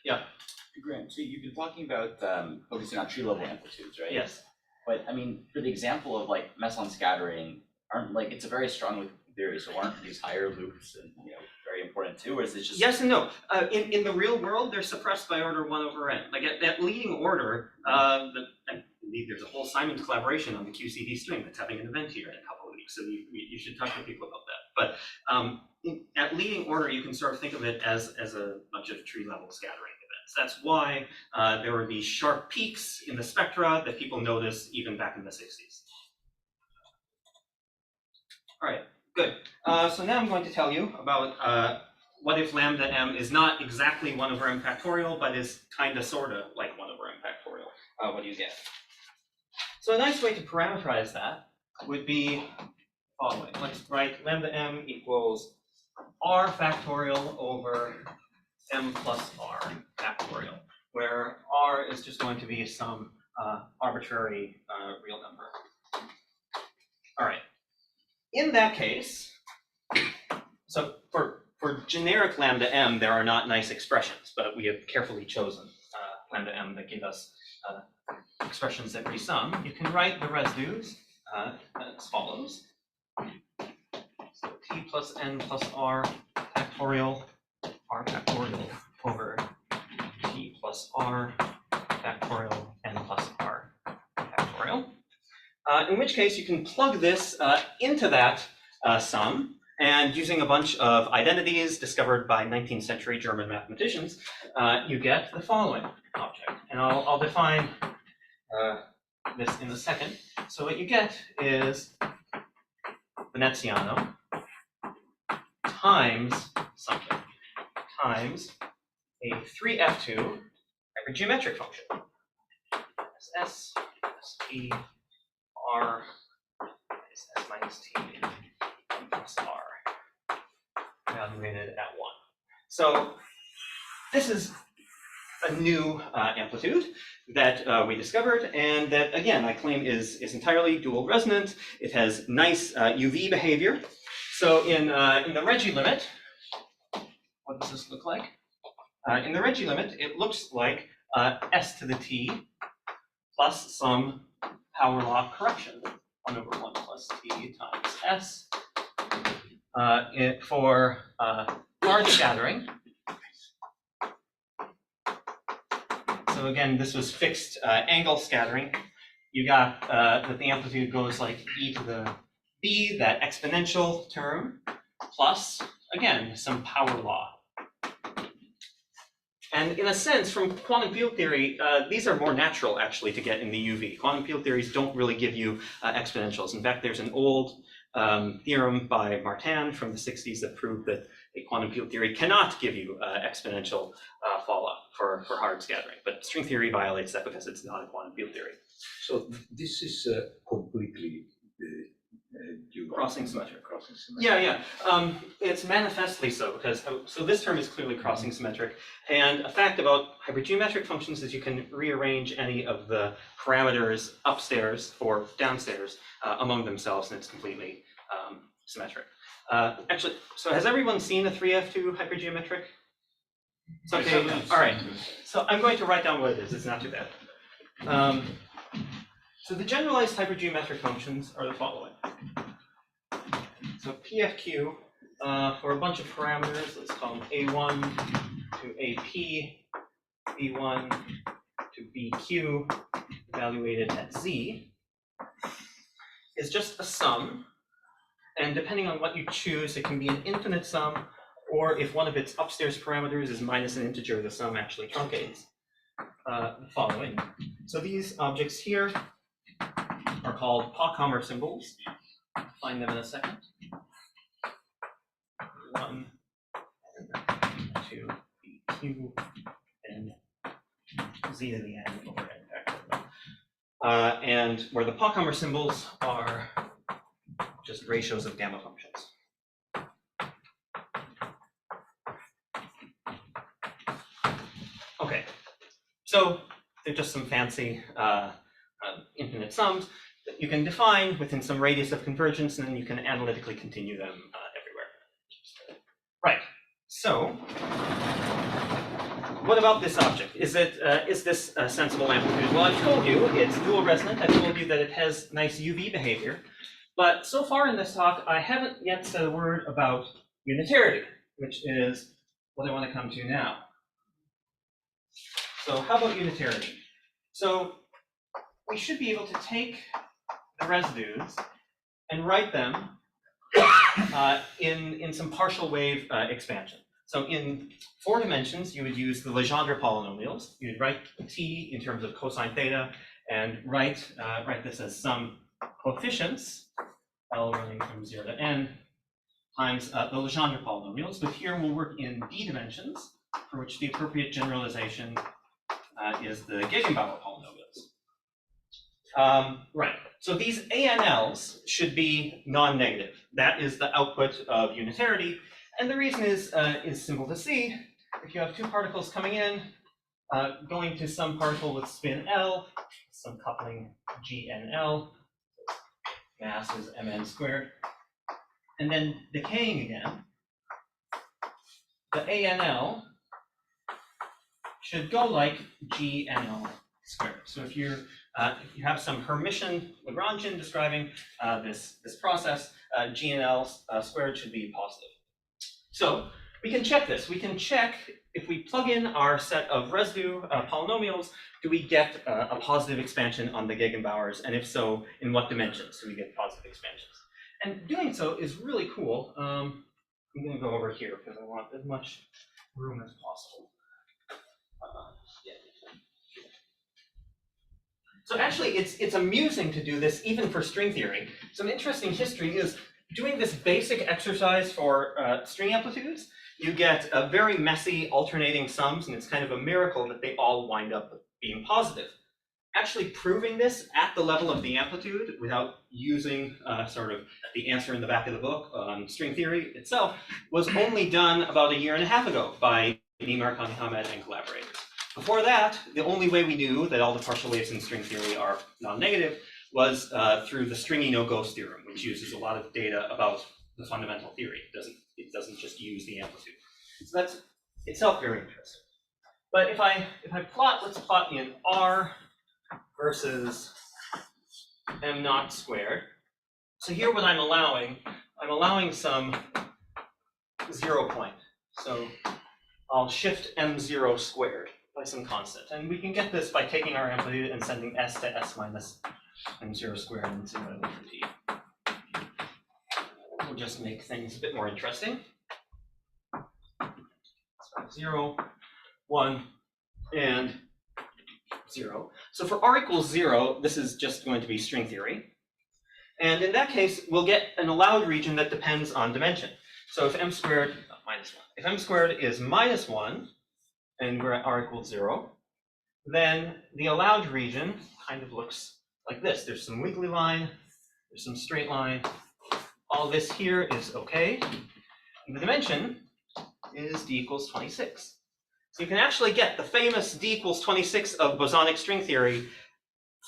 Yeah.
Grant, so you've been talking about focusing on tree level amplitudes, right?
Yes.
But I mean, for the example of like meson scattering, aren't like it's a very strong loop theory, so aren't these higher loops and very important wanted to, or is it just?
Yes and no. In the real world, they're suppressed by order 1 over n. Like at leading order, I believe there's a whole Simon's collaboration on the QCD string that's having an event here in a couple of weeks, so you should talk to people about that. But at leading order, you can sort of think of it as a bunch of tree-level scattering events. That's why there were these sharp peaks in the spectra that people noticed even back in the 60s. All right, good. So now I'm going to tell you about what if lambda m is not exactly 1 over m factorial, but is kind of sort of like 1 over m factorial. What do you get? So a nice way to parameterize that would be the following. Let's write lambda m equals r factorial over m plus r factorial, where r is just going to be some arbitrary real number. All right. In that case, so for generic lambda m, there are not nice expressions, but we have carefully chosen lambda m that give us expressions that resum. You can write the residues as follows. So t plus n plus r factorial over t plus r factorial n plus r factorial. In which case you can plug this into that sum, and using a bunch of identities discovered by 19th century German mathematicians, you get the following object. And I'll define this in a second. So what you get is Veneziano times something, times a 3f2 hypergeometric function. S p r is s minus t plus r, evaluated at 1. So this is a new amplitude that we discovered, and that, again, I claim is entirely dual resonant. It has nice UV behavior. So in the Regge limit, what does this look like? In the Regge limit, it looks like s to the t plus some power law correction, 1 over 1 plus t times s. For large scattering. So again, this was fixed angle scattering. You got that the amplitude goes like e to the b, that exponential term, plus, again, some power law. And in a sense, from quantum field theory, these are more natural, actually, to get in the UV. Quantum field theories don't really give you exponentials. In fact, there's an old theorem by Martin from the 60s that proved that a quantum field theory cannot give you exponential fallout for hard scattering. But string theory violates that because it's not a quantum field theory.
So this is completely
crossing symmetric.
Crossing symmetric.
Yeah. It's manifestly so, because so this term is clearly crossing symmetric. And a fact about hypergeometric functions is you can rearrange any of the parameters upstairs or downstairs among themselves, and it's completely symmetric. Actually, so has everyone seen a 3f2 hypergeometric? It's okay. All right. So I'm going to write down what it is. It's not too bad. So the generalized hypergeometric functions are the following. So PFQ for a bunch of parameters, let's call them A1 to AP, B1 to BQ, evaluated at Z, is just a sum. And depending on what you choose, it can be an infinite sum, or if one of its upstairs parameters is minus an integer, the sum actually truncates. The following. So these objects here are called Pochhammer symbols. Find them in a second. 1, 2, BQ, and Z to the n over n factorial. And where the Pochhammer symbols are just ratios of gamma functions. Okay, so they're just some fancy infinite sums that you can define within some radius of convergence, and then you can analytically continue them everywhere. Right, so what about this object? Is this a sensible amplitude? Well, I've told you it's dual resonant. I've told you that it has nice UV behavior. But so far in this talk, I haven't yet said a word about unitarity. which is what I want to come to now. So how about unitarity? So we should be able to take the residues and write them in some partial wave expansion. So in 4 dimensions, you would use the Legendre polynomials. You'd write t in terms of cosine theta and write this as some coefficients, L running from 0 to n, times the Legendre polynomials. But here we'll work in d dimensions, for which the appropriate generalization is the Gegenbauer polynomials. Right, so these ANLs should be non-negative. That is the output of unitarity. And the reason is simple to see. If you have 2 particles coming in, going to some particle with spin L, some coupling GNL, mass is mn squared, and then decaying again, the ANL should go like GNL squared. So if you have some Hermitian Lagrangian describing this process, GNL squared should be positive. So we can check this. We can check if we plug in our set of residue polynomials, do we get a positive expansion on the Gegenbauers? And if so, in what dimensions do we get positive expansions? And doing so is really cool. I'm going to go over here because I want as much room as possible. Yeah. So actually, it's amusing to do this even for string theory. Some interesting history is doing this basic exercise for string amplitudes. You get a very messy alternating sums, and it's kind of a miracle that they all wind up being positive. Actually proving this at the level of the amplitude without using sort of the answer in the back of the book on string theory itself was only done about 1.5 years ago by Nimar Khan-Hamed and collaborators. Before that, the only way we knew that all the partial waves in string theory are non-negative was through the stringy no-ghost theorem, which uses a lot of data about the fundamental theory. It doesn't just use the amplitude. So that's itself very interesting. But if I plot, let's plot in R versus m naught squared. So here what I'm allowing some 0 point. So I'll shift m0 squared by some constant. And we can get this by taking our amplitude and sending s to s minus m0 squared and 0 over t. We'll just make things a bit more interesting. So 0, 1, and 0. So for r equals 0, this is just going to be string theory. And in that case, we'll get an allowed region that depends on dimension. So if m squared, minus 1. If m squared is minus 1, and we're at r equals 0, then the allowed region kind of looks like this. There's some wiggly line, there's some straight line. All this here is okay. And the dimension is d equals 26. So you can actually get the famous d equals 26 of bosonic string theory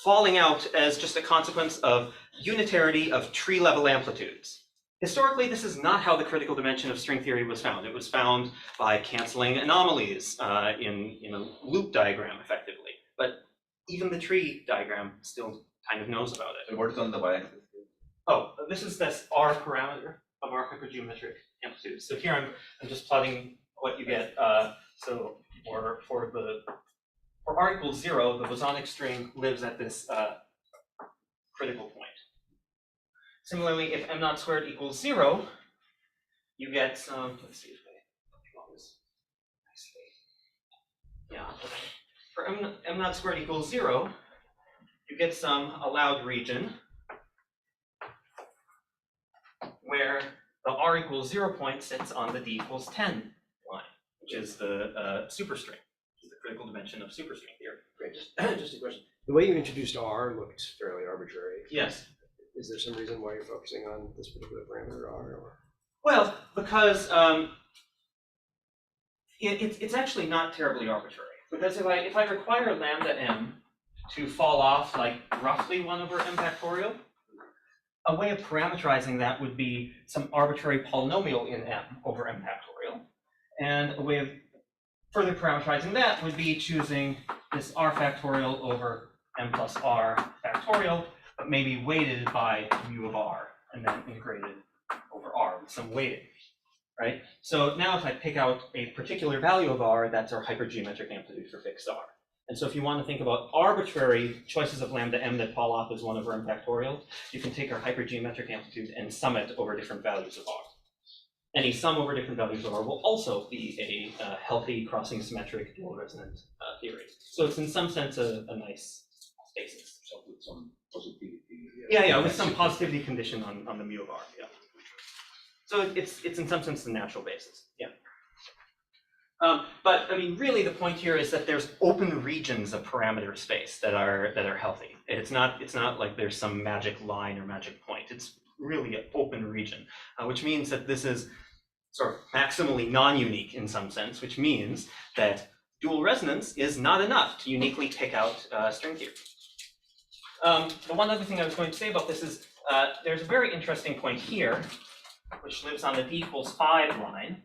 falling out as just a consequence of unitarity of tree-level amplitudes. Historically, this is not how the critical dimension of string theory was found. It was found by canceling anomalies in a loop diagram, effectively. But even the tree diagram still kind of knows about it.
So what is on the y-axis?
Oh, this is this R parameter of our hypergeometric amplitudes. So here I'm just plotting what you get. So for r equals 0, the bosonic string lives at this critical point. Similarly, if m naught squared equals 0, you get some, let's see if I draw this nicely. Yeah, okay. For m naught squared equals 0, you get some allowed region where the r equals 0 point sits on the d equals 10 line, which is the superstring, which is the critical dimension of superstring theory.
Great, just a question. The way you introduced R looked fairly arbitrary.
Yes.
Is there some reason why you're focusing on this particular parameter R? Or?
Well, because it's actually not terribly arbitrary. Because if I require lambda m to fall off like roughly 1 over m factorial, a way of parameterizing that would be some arbitrary polynomial in m over m factorial. And a way of further parameterizing that would be choosing this r factorial over m plus r factorial, but maybe weighted by mu of r, and then integrated over r with some weighting. right? So now if I pick out a particular value of r, that's our hypergeometric amplitude for fixed r. And so if you want to think about arbitrary choices of lambda m that fall off as 1 over m factorial, you can take our hypergeometric amplitude and sum it over different values of r. Any sum over different values of r will also be a healthy crossing symmetric dual resonant theory. So it's in some sense a nice basis.
So with some positivity.
Yeah, with some positivity condition on the mu of r, yeah. So it's in some sense the natural basis, yeah. But I mean, really, the point here is that there's open regions of parameter space that are healthy. It's not like there's some magic line or magic point. It's really an open region, which means that this is sort of maximally non-unique in some sense, which means that dual resonance is not enough to uniquely pick out string theory. The one other thing I was going to say about this is there's a very interesting point here, which lives on the d equals 5 line,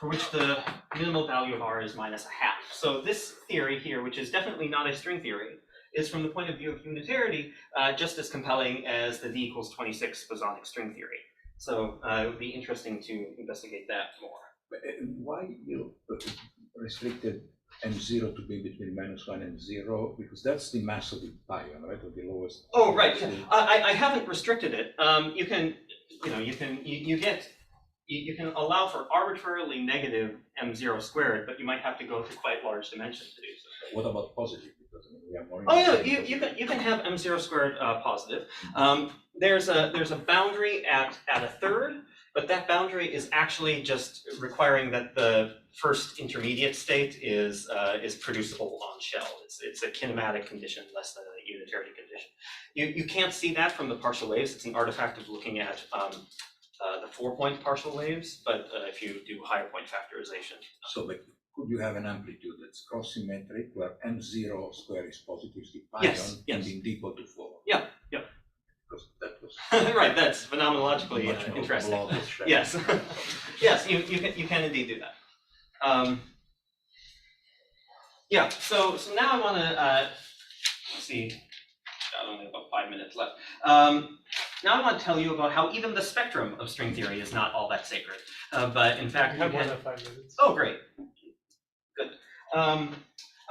for which the minimal value of r is -1/2. So this theory here, which is definitely not a string theory, is from the point of view of unitarity just as compelling as the d equals 26 bosonic string theory. So it would be interesting to investigate that more.
But, why you restricted m0 to be between -1 and 0? Because that's the mass of the pion, right, or the lowest.
Oh, right. Yeah. I haven't restricted it. You can allow for arbitrarily negative m0 squared, but you might have to go to quite large dimensions to do so.
What about positive? Because we are more.
Oh yeah, you can have m0 squared positive. There's a boundary at a third, but that boundary is actually just requiring that the first intermediate state is producible on shell. It's a kinematic condition less than a unitarity condition. You can't see that from the partial waves. It's an artifact of looking at the 4-point partial waves, but if you do higher point factorization.
So could you have an amplitude that's cross-symmetric where m0 square is positive, the pion,
Yes.
and in d equal to 4?
Yeah.
Because that was
Right, that's phenomenologically
much more
interesting.
blob shape.
Yes, yes, you can indeed do that. Yeah, so now I want to let's see. Got only about 5 minutes left. Now I want to tell you about how even the spectrum of string theory is not all that sacred. But in fact,
You have more than 5 minutes.
Oh, great. Good. I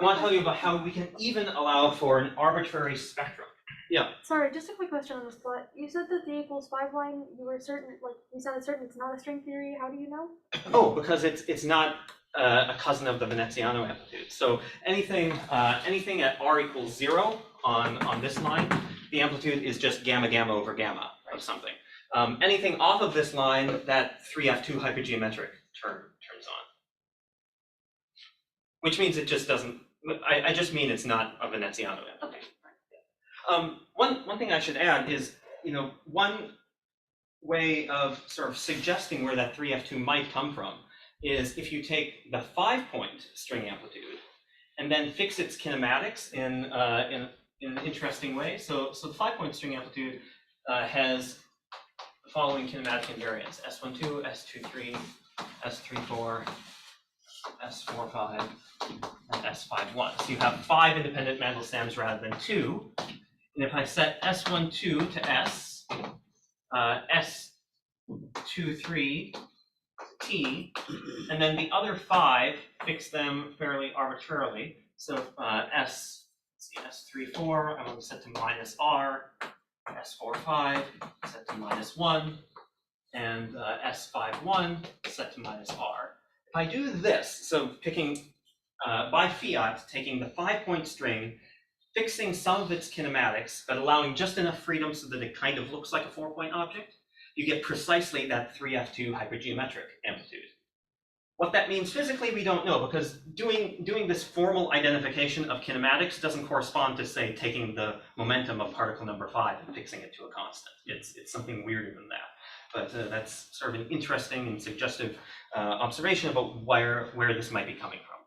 want to tell you about how we can even allow for an arbitrary spectrum. Yeah.
Sorry, just a quick question on the spot. You said that the equals 5 line, you were certain, like, you sounded certain it's not a string theory. How do you know?
Oh, because it's not a cousin of the Veneziano amplitude. So anything at r equals 0 on this line, the amplitude is just gamma gamma over gamma of something. Anything off of this line, that 3f2 hypergeometric term turns on. Which means it just doesn't, I just mean it's not a Veneziano amplitude. Okay. One thing I should add is, one way of sort of suggesting where that 3f2 might come from is if you take the 5-point string amplitude and then fix its kinematics in an interesting way. So the 5-point string amplitude has the following kinematic invariants: S12, S23, S34, S45, and S51. So you have 5 independent Mandelstams rather than 2. And if I set S12 to S, S23 T, and then the other 5, fix them fairly arbitrarily. So S34, I'm going to set to -R, S45 set to -1, and S51 set to -R. If I do this, so picking by fiat, taking the 5-point string, fixing some of its kinematics, but allowing just enough freedom so that it kind of looks like a 4-point object, you get precisely that 3f2 hypergeometric amplitude. What that means physically, we don't know, because doing this formal identification of kinematics doesn't correspond to, say, taking the momentum of particle number 5 and fixing it to a constant. It's something weirder than that. But that's sort of an interesting and suggestive observation about where this might be coming from.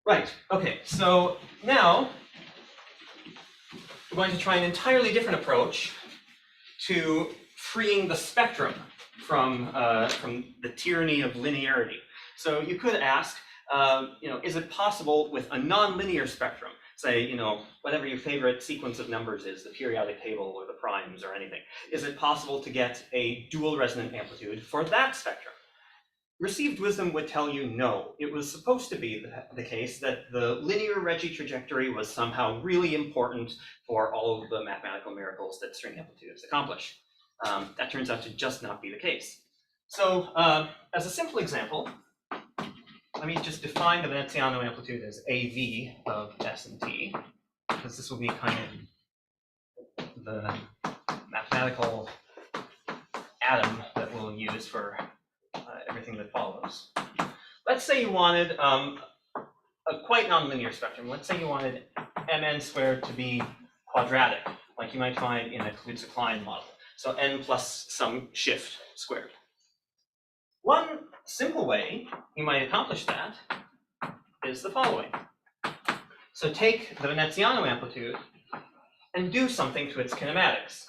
Right, okay, so now we're going to try an entirely different approach to freeing the spectrum from the tyranny of linearity. So you could ask, is it possible with a nonlinear spectrum say, you know, whatever your favorite sequence of numbers is, the periodic table or the primes or anything, is it possible to get a dual resonant amplitude for that spectrum? Received wisdom would tell you no. It was supposed to be the case that the linear Reggie trajectory was somehow really important for all of the mathematical miracles that string amplitudes accomplish. That turns out to just not be the case. So as a simple example, let me just define the Veneziano amplitude as AV of S and T, because this will be kind of the mathematical atom that we'll use for everything that follows. Let's say you wanted a quite nonlinear spectrum. Let's say you wanted Mn squared to be quadratic, like you might find in a Kaluza-Klein model. So n plus some shift squared. One simple way you might accomplish that is the following. So take the Veneziano amplitude and do something to its kinematics.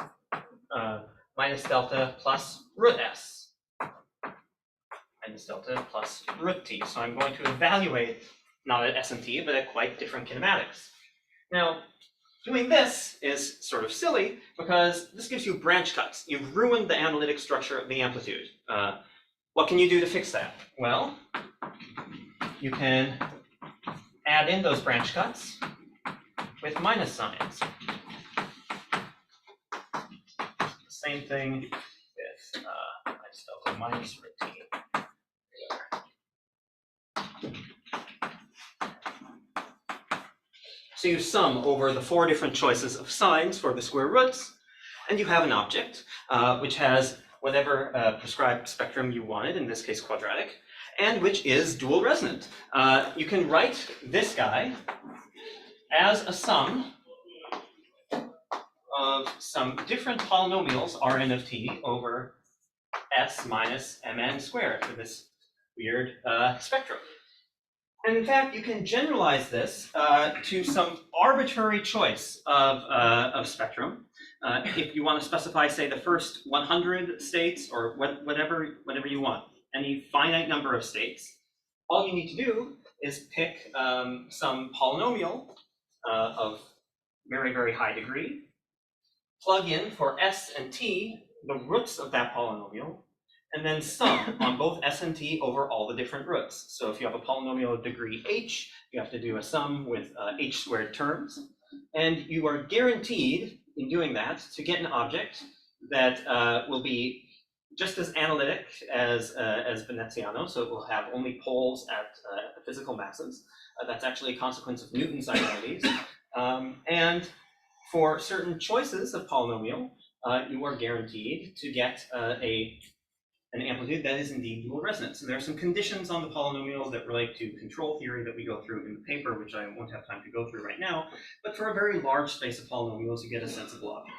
Minus delta plus root s. Minus delta plus root t. So I'm going to evaluate not at s and t, but at quite different kinematics. Now, doing this is sort of silly because this gives you branch cuts. You've ruined the analytic structure of the amplitude. What can you do to fix that? Well, you can add in those branch cuts with minus signs. Same thing with minus delta minus root t. So you sum over the 4 different choices of signs for the square roots, and you have an object which has whatever prescribed spectrum you wanted, in this case quadratic, and which is dual resonant. You can write this guy as a sum of some different polynomials Rn of t over s minus mn squared for this weird spectrum. And in fact, you can generalize this to some arbitrary choice of spectrum. If you want to specify, say, the first 100 states or whatever you want, any finite number of states, all you need to do is pick some polynomial of very, very high degree, plug in for s and t the roots of that polynomial, and then sum on both s and t over all the different roots. So if you have a polynomial of degree h, you have to do a sum with h squared terms, and you are guaranteed in doing that to get an object that will be just as analytic as Veneziano, so it will have only poles at the physical masses. That's actually a consequence of Newton's identities. And for certain choices of polynomial, you are guaranteed to get an amplitude that is indeed dual resonant. So there are some conditions on the polynomials that relate to control theory that we go through in the paper, which I won't have time to go through right now. But for a very large space of polynomials, you get a sensible object.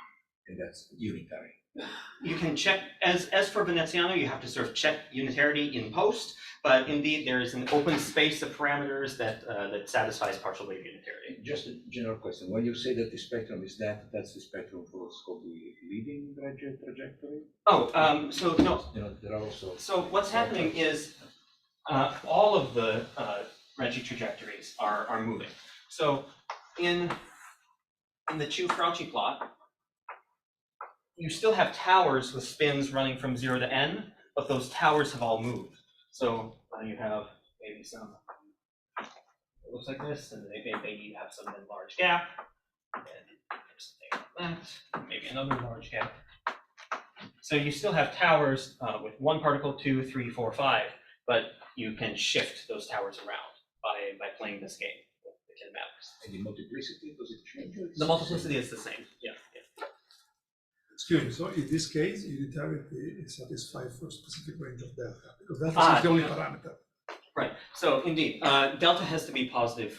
And that's unitary.
You can check, as for Veneziano, you have to sort of check unitarity in post, but indeed there is an open space of parameters that satisfies partial wave unitarity.
Just a general question. When you say that the spectrum is that's the spectrum for what's called the leading trajectory?
Oh, so no.
You know, there are also.
So what's happening is all of the Reggie trajectories are moving. So in the Chu-Frauchi plot, you still have towers with spins running from 0 to n, but those towers have all moved. So you have maybe some, it looks like this, and maybe you have some large gap, and something like that, maybe another large gap. So you still have towers with 1 particle, 2, 3, 4, 5, but you can shift those towers around by playing this game with the kinematics.
And the multiplicity, does it change?
The multiplicity is the same, yeah.
Excuse me, so in this case, unitarity is satisfied for a specific range of delta, because delta is the only parameter.
Right, so indeed, delta has to be positive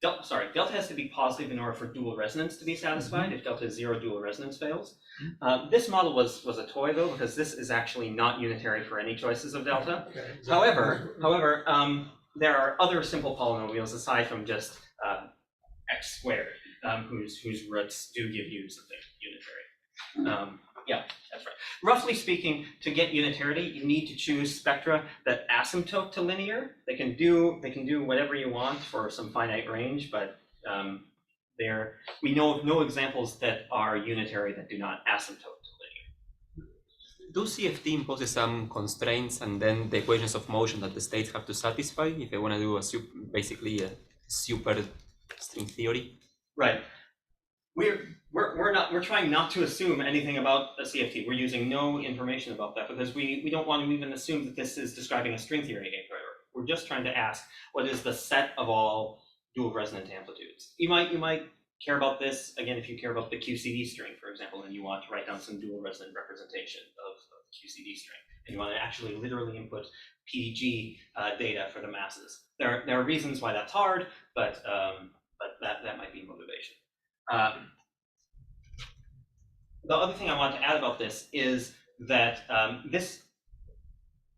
delta has to be positive in order for dual resonance to be satisfied. If delta is 0, dual resonance fails. This model was a toy though, because this is actually not unitary for any choices of delta. Okay. However, there are other simple polynomials aside from just x squared, whose roots do give you something unitary. Yeah, that's right. Roughly speaking, to get unitarity, you need to choose spectra that asymptote to linear. They can do whatever you want for some finite range, but we know of no examples that are unitary that do not asymptote to linear.
Do CFT imposes some constraints and then the equations of motion that the states have to satisfy if they want to do basically a super string theory?
Right. We're trying not to assume anything about a CFT. We're using no information about that because we don't want to even assume that this is describing a string theory a priori. We're just trying to ask what is the set of all dual resonant amplitudes. You might care about this again if you care about the QCD string, for example, and you want to write down some dual resonant representation of the QCD string, and you want to actually literally input PDG data for the masses. There are reasons why that's hard, but that might be motivation. The other thing I want to add about this is that this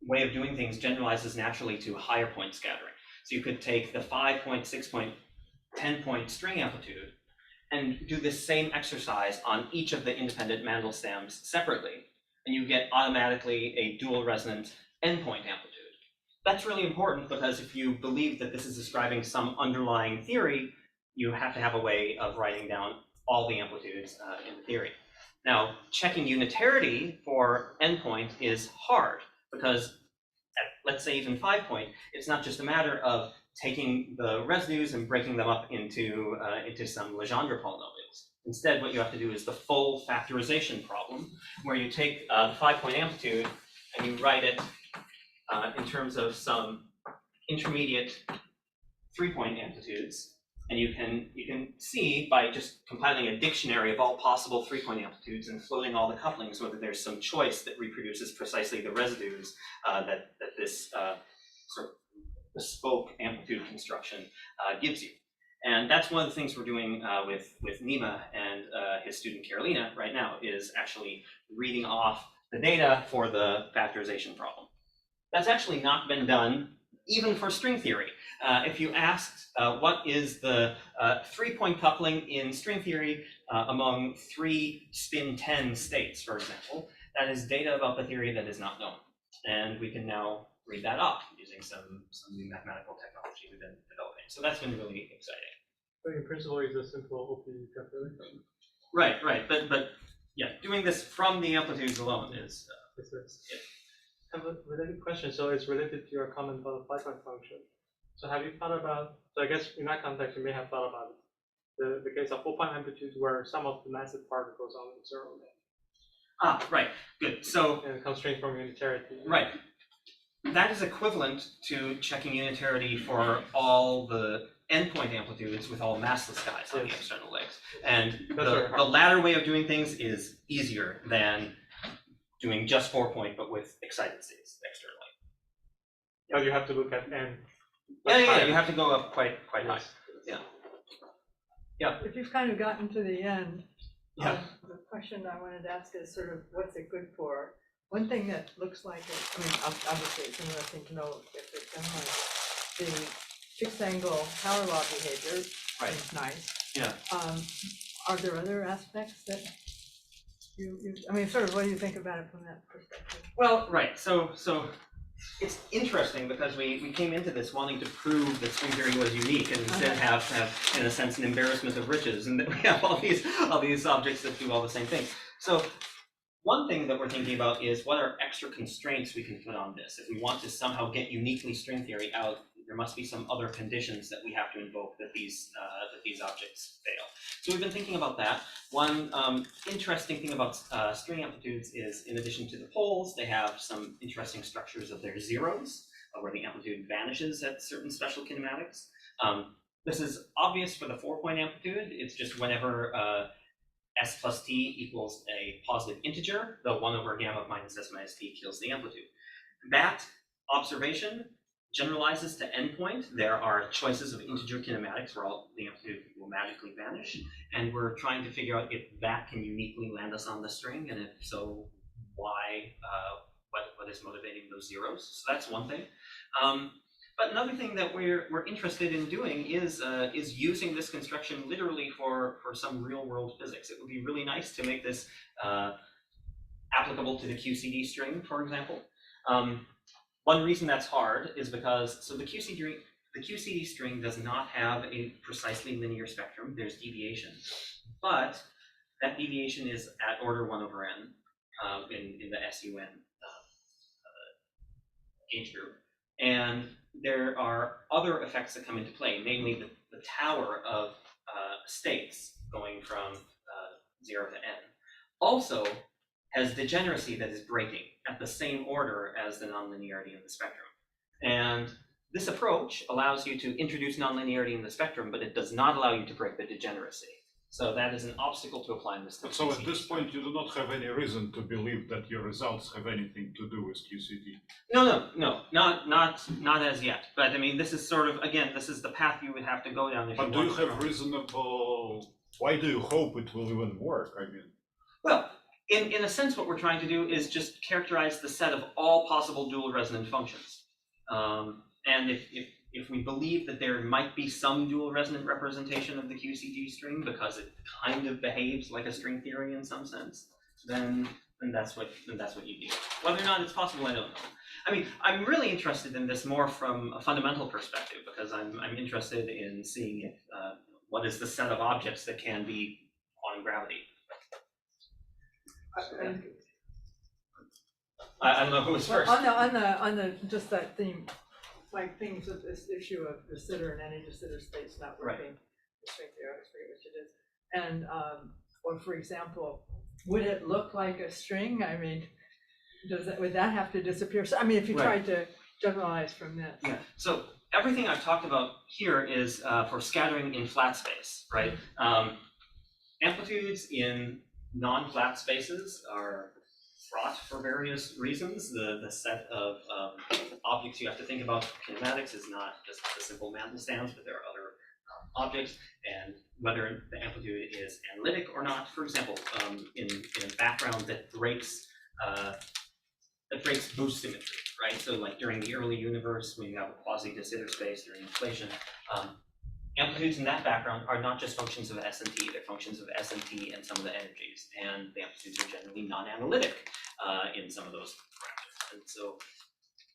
way of doing things generalizes naturally to higher point scattering. So you could take the 5-point, 6-point, 10-point string amplitude and do this same exercise on each of the independent Mandel stems separately, and you get automatically a dual resonant n-point amplitude. That's really important because if you believe that this is describing some underlying theory, you have to have a way of writing down all the amplitudes in the theory. Now, checking unitarity for n-point is hard because at, let's say, even 5-point, it's not just a matter of taking the residues and breaking them up into some Legendre polynomials. Instead, what you have to do is the full factorization problem, where you take the 5-point amplitude and you write it in terms of some intermediate 3-point amplitudes. And you can see by just compiling a dictionary of all possible 3-point amplitudes and floating all the couplings whether there's some choice that reproduces precisely the residues that this sort of bespoke amplitude construction gives you. And that's one of the things we're doing with Nima and his student Carolina right now, is actually reading off the data for the factorization problem. That's actually not been done even for string theory. If you asked what is the 3-point coupling in string theory among 3 spin 10 states, for example, that is data about the theory that is not known. And we can now read that off using some new mathematical technology we've been developing. So that's been really exciting.
So in principle, it's a simple OP calculation.
Right. But yeah, doing this from the amplitudes alone is yeah.
I have a related question. So it's related to your comment about the 5-point function. So have you thought about, so I guess in that context, you may have thought about the case of 4-point amplitudes where some of the massive particles on the zero net.
Right, good. So
and constraint from unitarity.
Right. That is equivalent to checking unitarity for all the n-point amplitudes with all massless guys on the external legs. And the latter way of doing things is easier than doing just 4-point, but with excited states externally.
But you have to look at n.
Yeah, you have to go up quite high. Yeah.
If you've kind of gotten to the end,
yeah.
The question I wanted to ask is sort of what's it good for? One thing that looks like it, I mean, obviously it's interesting to know if it's the fixed angle power law behavior is nice.
Yeah.
Are there other aspects that you I mean, sort of what do you think about it from that perspective?
Well, right. So it's interesting because we came into this wanting to prove that string theory was unique and instead have in a sense an embarrassment of riches, and that we have all these objects that do all the same thing. So one thing that we're thinking about is what are extra constraints we can put on this. If we want to somehow get uniquely string theory out, there must be some other conditions that we have to invoke that these objects fail. So we've been thinking about that. One interesting thing about string amplitudes is, in addition to the poles, they have some interesting structures of their zeros, where the amplitude vanishes at certain special kinematics. This is obvious for the 4-point amplitude. It's just whenever s plus t equals a positive integer, the 1 over gamma minus s minus t kills the amplitude. That observation generalizes to n-point. There are choices of integer kinematics where all the amplitude will magically vanish, and we're trying to figure out if that can uniquely land us on the string, and if so, why, what is motivating those zeros. So that's one thing. But another thing that we're interested in doing is using this construction literally for some real world physics. It would be really nice to make this applicable to the QCD string, for example. One reason that's hard is because, so the QCD the QCD string does not have a precisely linear spectrum. There's deviation, but that deviation is at order 1 over n in the SUN age group. And there are other effects that come into play, namely the tower of states going from 0 to n also has degeneracy that is breaking at the same order as the nonlinearity in the spectrum. And this approach allows you to introduce nonlinearity in the spectrum, but it does not allow you to break the degeneracy. So that is an obstacle to applying this.
So at this point, you do not have any reason to believe that your results have anything to do with QCD.
No, not as yet. But I mean, this is sort of, again, this is the path you would have to go down if you want.
But do you have reasonable? Why do you hope it will even work? I mean,
well, in a sense, what we're trying to do is just characterize the set of all possible dual resonant functions. And if we believe that there might be some dual resonant representation of the QCD string because it kind of behaves like a string theory in some sense, then that's what you do. Whether or not it's possible, I don't know. I mean, I'm really interested in this more from a fundamental perspective because I'm interested in seeing if what is the set of objects that can be quantum gravity. I don't know who was first.
On the just that theme, like things with this issue of de Sitter and any de Sitter space not working, the string theory, I forget which it is. And or for example, would it look like a string? I mean, would that have to disappear? So I mean, if you tried to generalize from this.
Yeah. So everything I've talked about here is for scattering in flat space, right? Amplitudes in non-flat spaces are fraught for various reasons. The set of objects you have to think about for kinematics is not just the simple Mandel stands, but there are other objects, and whether the amplitude is analytic or not. For example, in a background that breaks boost symmetry, right? So like during the early universe, when you have a quasi-de Sitter space during inflation, amplitudes in that background are not just functions of S and T, they're functions of S and T and some of the energies, and the amplitudes are generally non-analytic in some of those parameters. And so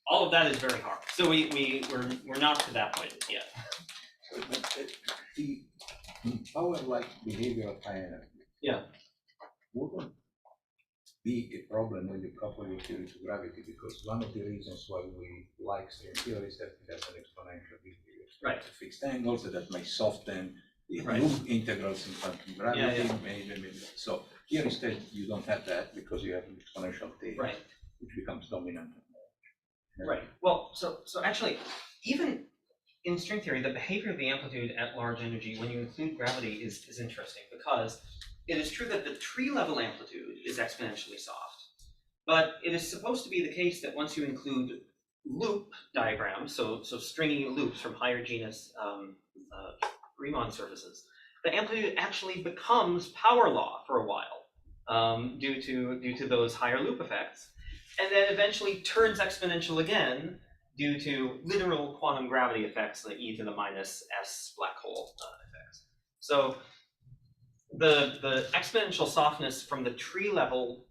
all of that is very hard. So we're not to that point yet.
The power-like behavior of high energy wouldn't be a problem when you couple your theory to gravity, because one of the reasons why we like string theory is that it has an exponential behavior.
Right.
Fixed angles that may soften the
Right.
loop integrals in quantum gravity.
Yeah.
Maybe. So here instead you don't have that because you have an exponential tail,
Right.
which becomes dominant.
Right. Well, so actually, even in string theory, the behavior of the amplitude at large energy, when you include gravity, is interesting because it is true that the tree level amplitude is exponentially soft, but it is supposed to be the case that once you include loop diagrams, so stringy loops from higher genus Remmen surfaces, the amplitude actually becomes power law for a while due to those higher loop effects, and then eventually turns exponential again due to literal quantum gravity effects, the e to the minus s black hole effects. So the exponential softness from the tree level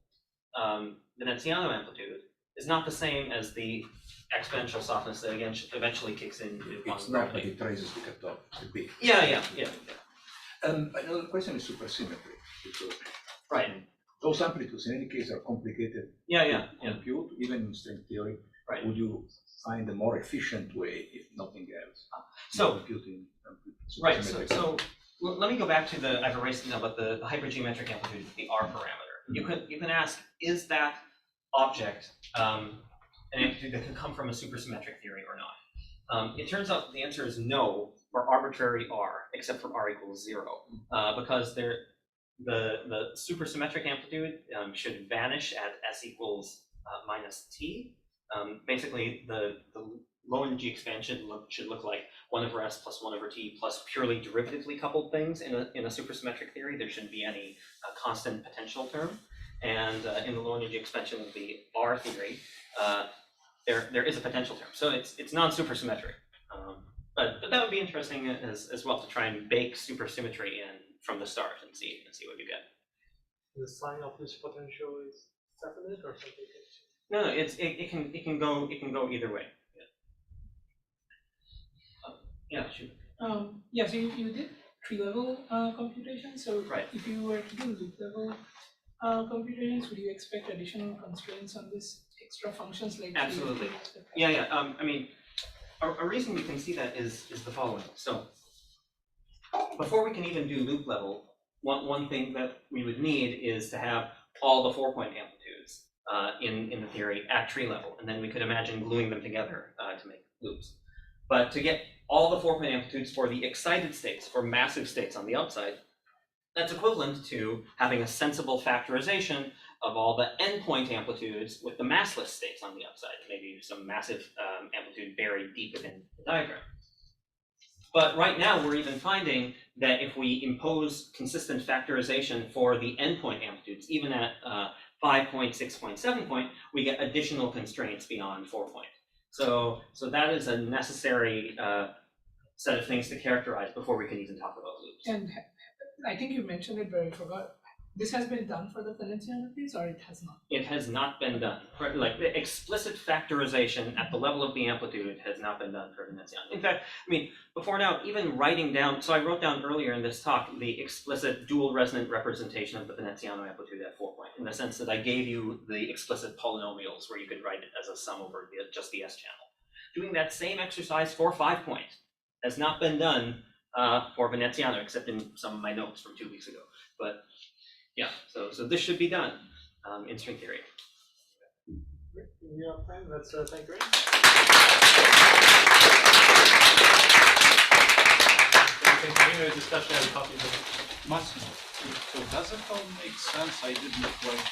Veneziano amplitude is not the same as the exponential softness that again eventually kicks in.
It's not, but it raises the cutoff a bit.
Yeah.
Another question is supersymmetry, because
right.
Those amplitudes in any case are complicated
to
compute, even in string theory.
Right.
Would you find a more efficient way, if nothing else?
So
computing
right. So let me go back to I've erased now, but the hypergeometric amplitude, the R parameter. You can ask, is that object an amplitude that can come from a supersymmetric theory or not? It turns out the answer is no for arbitrary R, except for R equals 0, because the supersymmetric amplitude should vanish at S equals minus T. Basically, the low energy expansion should look like 1 over S plus 1 over T plus purely derivatively coupled things in a supersymmetric theory. There shouldn't be any constant potential term. And in the low energy expansion of the R theory, there is a potential term. So it's non-supersymmetric. But that would be interesting as well to try and bake supersymmetry in from the start and see what you get.
The sign of this potential is definite or something?
No, it can go either way. Yeah. shoot.
Yeah, so you did tree-level computation, so
Right.
if you were to do loop-level computations, would you expect additional constraints on this extra functions like
Absolutely. Yeah. I mean, a reason we can see that is the following. So before we can even do loop level, one thing that we would need is to have all the 4-point amplitudes in the theory at tree level, and then we could imagine gluing them together to make loops. But to get all the 4-point amplitudes for the excited states, for massive states on the outside, that's equivalent to having a sensible factorization of all the endpoint amplitudes with the massless states on the outside, maybe some massive amplitude buried deep within the diagram. But right now, we're even finding that if we impose consistent factorization for the endpoint amplitudes, even at 5-point, 6-point, 7-point, we get additional constraints beyond 4-point. So that is a necessary set of things to characterize before we can even talk about loops.
And I think you mentioned it, but I forgot. This has been done for the Valenciano piece, or it has not?
It has not been done. Like the explicit factorization at the level of the amplitude has not been done for Valenciano. In fact, I mean, before now, even writing down, so I wrote down earlier in this talk the explicit dual resonant representation of the Valenciano amplitude at 4-point, in the sense that I gave you the explicit polynomials where you could write it as a sum over just the S channel. Doing that same exercise for 5-point has not been done for Veneziano, except in some of my notes from 2 weeks ago. But yeah, so this should be done in string theory.
Yeah, fine. Let's thank you. Continue the discussion and copy.
Massimo, so does it all make sense? I didn't quite